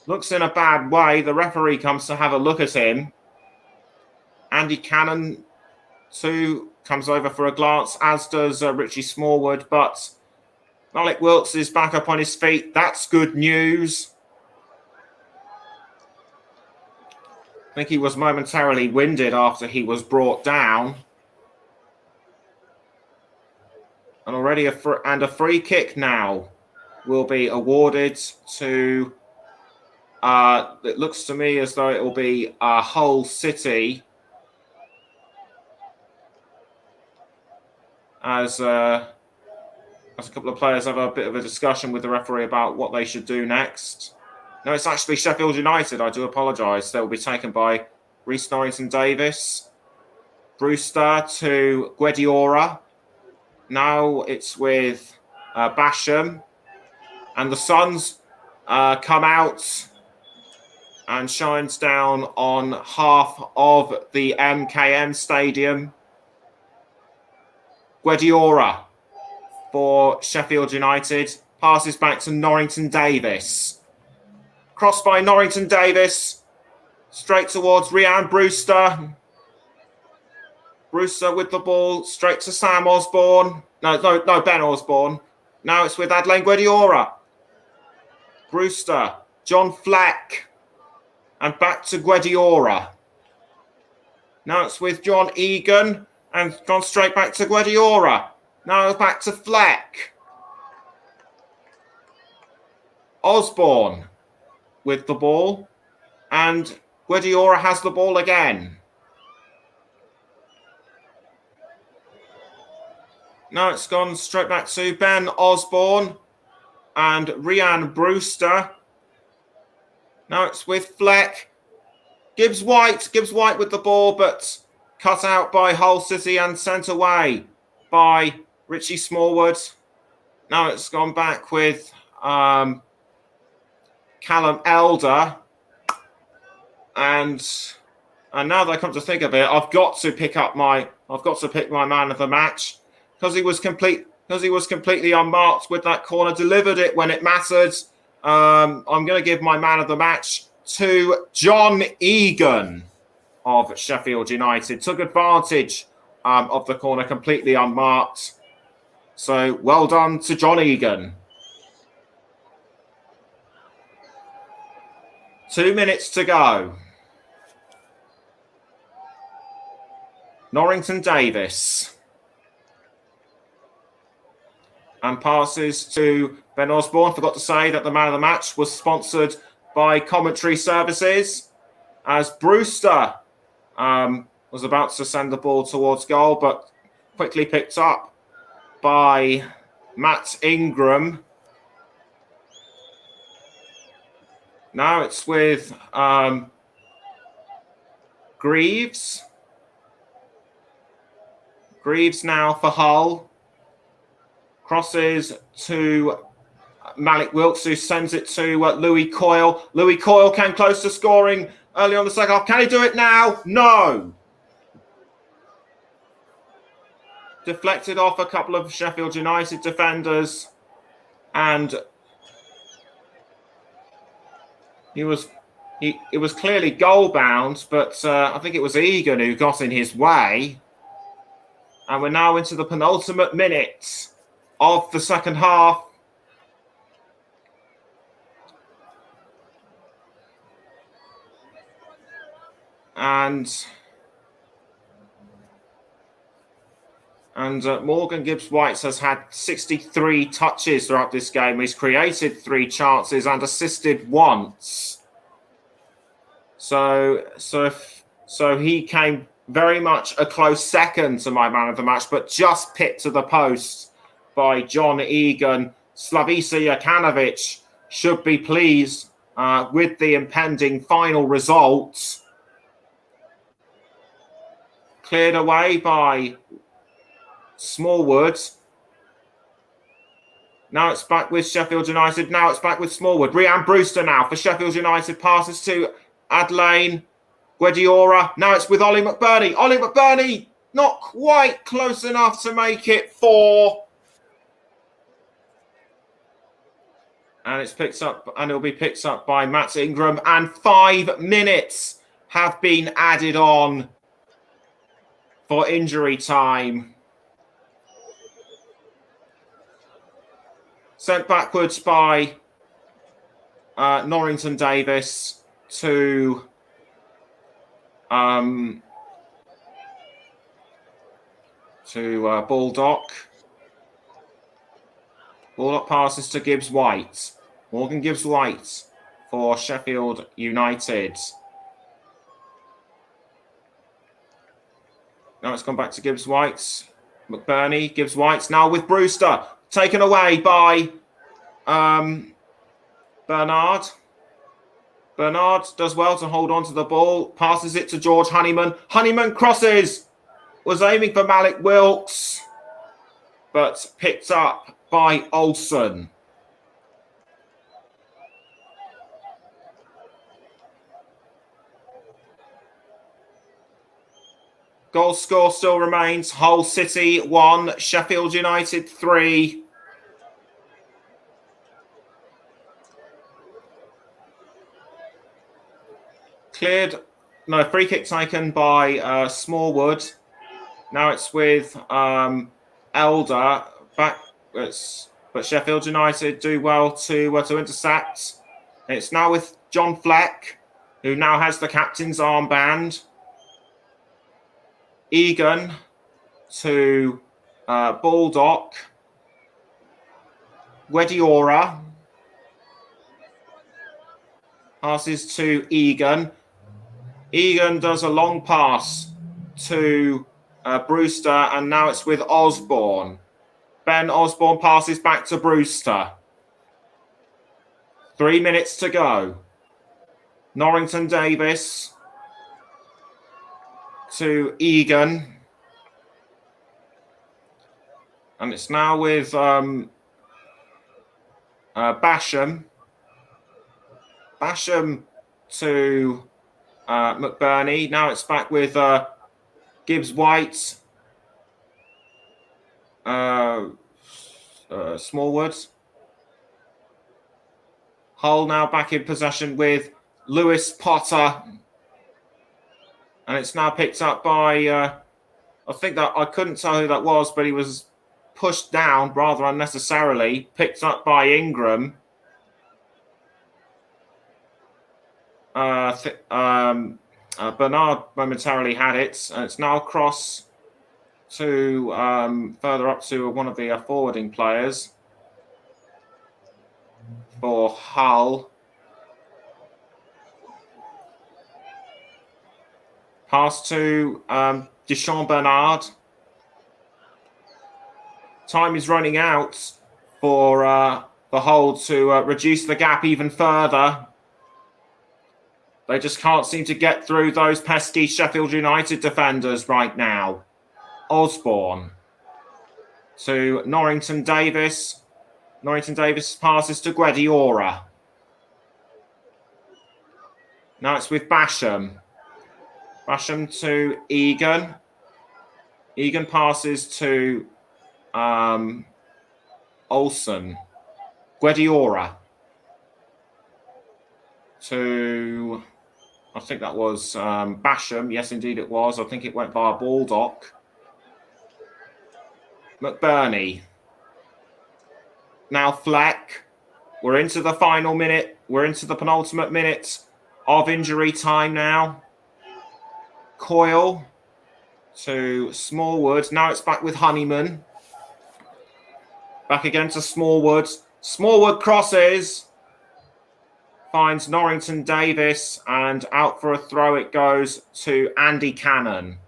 Looks in a bad way. The referee comes to have a look at him. Andy Cannon too comes over for a glance, as does Richie Smallwood, but Malik Wilkes is back up on his feet. That's good news. I think he was momentarily winded after he was brought down. And already a free kick now will be awarded to, it looks to me as though it will be Hull City, as a couple of players have a bit of a discussion with the referee about what they should do next. No, it's actually Sheffield United. I do apologise. They will be taken by Rhys Norrington-Davies. Brewster to Guediora. Now it's with Basham. And the sun's come out and shines down on half of the MKM Stadium. Guediora for Sheffield United. Passes back to Norrington-Davies. Crossed by Norrington-Davies. Straight towards Rhian Brewster. Brewster with the ball. Straight to Sam Osborne. No, Ben Osborne. Now it's with Adelaine Guediora. Brewster. John Fleck. And back to Guediora. Now it's with John Egan. And gone straight back to Guediora. Now it's back to Fleck. Osborne with the ball. And Guediora has the ball again. Now it's gone straight back to Ben Osborne and Rhian Brewster. Now it's with Fleck. Gibbs White with the ball, but cut out by Hull City and sent away by Richie Smallwood. Now it's gone back with Callum Elder. And now that I come to think of it, I've got to pick my man of the match, because he was completely unmarked with that corner, delivered it when it mattered. I'm going to give my man of the match to John Egan of Sheffield United. Took advantage of the corner, completely unmarked. So well done to John Egan. 2 minutes to go. Norrington-Davies. And passes to Ben Osborne. Forgot to say that the man of the match was sponsored by Commentary Services, as Brewster was about to send the ball towards goal, but quickly picked up by Matt Ingram. Now it's with Greaves. Greaves now for Hull. Crosses to Malik Wilkes, who sends it to Louis Coyle. Louis Coyle came close to scoring early on the second half. Can he do it now? No. Deflected off a couple of Sheffield United defenders. And it was clearly goal bound, but I think it was Egan who got in his way. And we're now into the penultimate minute of the second half. And Morgan Gibbs-White has had 63 touches throughout this game. He's created 3 chances and assisted once. So he came very much a close second to my man of the match, but just pipped to the post by John Egan. Slavisa Jokanovic should be pleased with the impending final result. Cleared away by Smallwood. Now it's back with Sheffield United. Now it's back with Smallwood. Rhian Brewster now for Sheffield United. Passes to Adelaine Guediora. Now it's with Ollie McBurney. Ollie McBurney not quite close enough to make it 4. And it's picked up, and it'll be picked up by Matt Ingram. And 5 minutes have been added on for injury time. Sent backwards by Norrington Davis to Baldock. Baldock passes to Gibbs-White. Morgan Gibbs-White for Sheffield United. Now it's gone back to Gibbs-White. McBurney, Gibbs-White now with Brewster. Taken away by Bernard. Bernard does well to hold on to the ball. Passes it to George Honeyman. Honeyman crosses. Was aiming for Malik Wilkes. But picked up by Olsen. Goal score still remains. Hull City 1, Sheffield United 3. Cleared. No, free kick taken by Smallwood. Now it's with Elder back. But Sheffield United do well to intercept. It's now with John Fleck, who now has the captain's armband. Egan to Baldock. Guediora passes to Egan. Egan does a long pass to Brewster, and now it's with Osborne. Ben Osborne passes back to Brewster. 3 minutes to go. Norrington Davis to Egan. And it's now with Basham. Basham to McBurney. Now it's back with Gibbs-White. Smallwood. Hull now back in possession with Lewis Potter. And it's now picked up by, I think that I couldn't tell who that was, but he was pushed down rather unnecessarily. Picked up by Ingram. Bernard momentarily had it. And it's now across to further up to one of the forwarding players for Hull. Pass to Deschamps Bernard. Time is running out for the Hull to reduce the gap even further. They just can't seem to get through those pesky Sheffield United defenders right now. Osborne to Norrington Davis. Norrington Davis passes to Guediora. Now it's with Basham. Basham to Egan. Egan passes to Olsen. Guediora to, I think that was Basham. Yes, indeed it was. I think it went via Baldock. McBurney. Now Fleck. We're into the final minute. We're into the penultimate minute of injury time now. Coyle to Smallwood. Now it's back with Honeyman. Back again to Smallwood. Smallwood crosses. Finds Norrington Davis, and out for a throw it goes to Andy Cannon.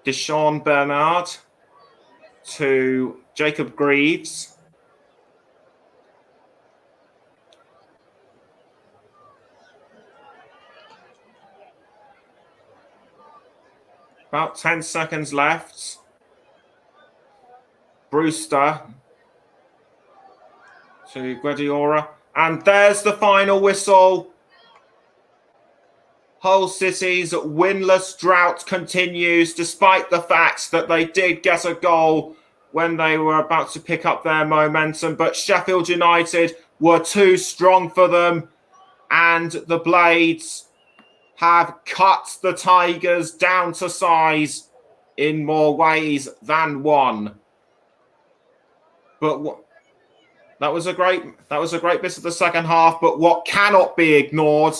Deschamps Bernard to Jacob Greaves. About 10 seconds left. Brewster to Guediora. And there's the final whistle. Hull City's winless drought continues, despite the fact that they did get a goal when they were about to pick up their momentum. But Sheffield United were too strong for them. And the Blades have cut the Tigers down to size in more ways than one. But that was a great bit of the second half. But what cannot be ignored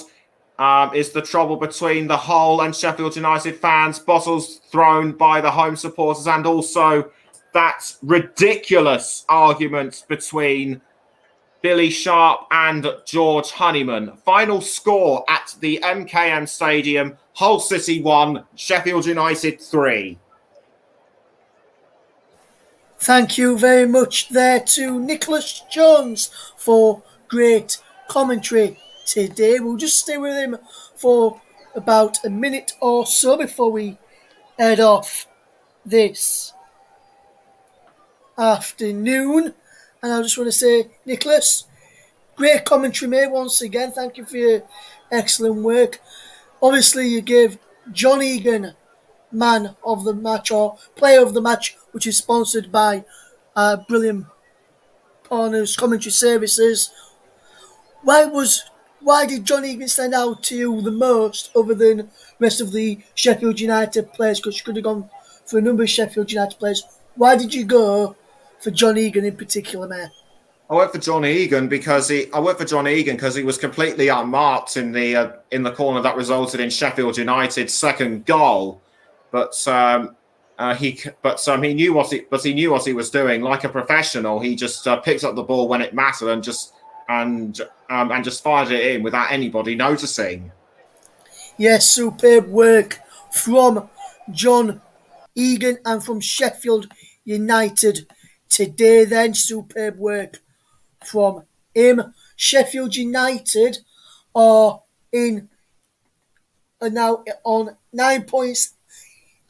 is the trouble between the Hull and Sheffield United fans, bottles thrown by the home supporters, and also that ridiculous argument between Billy Sharp and George Honeyman. Final score at the MKM Stadium: Hull City 1, Sheffield United 3. Thank you very much there to Nicholas Jones for great commentary today. We'll just stay with him for about a minute or so before we head off this afternoon. And I just want to say, Nicholas, great commentary, mate, once again. Thank you for your excellent work. Obviously, you gave John Egan man of the match or player of the match, which is sponsored by Brilliant Partners Commentary Services. Why did John Egan stand out to you the most, other than the rest of the Sheffield United players? Because you could have gone for a number of Sheffield United players. Why did you go for John Egan in particular, mate? I went for John Egan because he was completely unmarked in the corner that resulted in Sheffield United's second goal. But he knew what he was doing. Like a professional, he just picked up the ball when it mattered and just fired it in without anybody noticing. Yes, superb work from John Egan and from Sheffield United today. Then superb work from him. Sheffield United are now on 9 points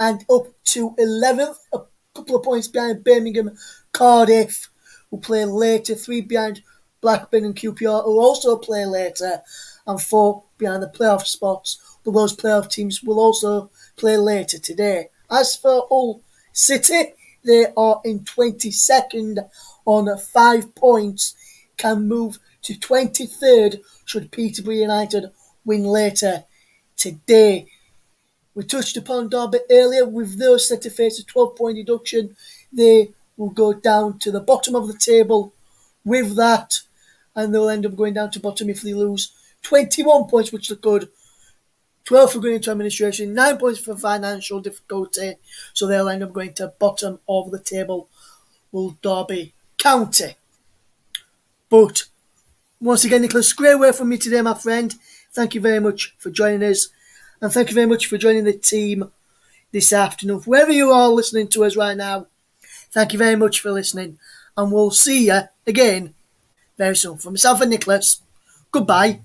and up to 11th, a couple of points behind Birmingham, Cardiff, who play later, 3 behind Blackburn and QPR, who also play later, and 4 behind the playoff spots. But those playoff teams will also play later today. As for Hull City, they are in 22nd on 5 points, can move to 23rd should Peterborough United win later today. We touched upon Derby earlier. With those set to face a 12-point deduction, they will go down to the bottom of the table with that, and they'll end up going down to bottom if they lose. 21 points, which look good. 12 for going into administration, 9 points for financial difficulty, so they'll end up going to bottom of the table, will Derby County. But once again, Nicholas, great work from me today, my friend. Thank you very much for joining us, and thank you very much for joining the team this afternoon. Wherever you are listening to us right now, thank you very much for listening, and we'll see you again very soon. For myself and Nicholas, goodbye.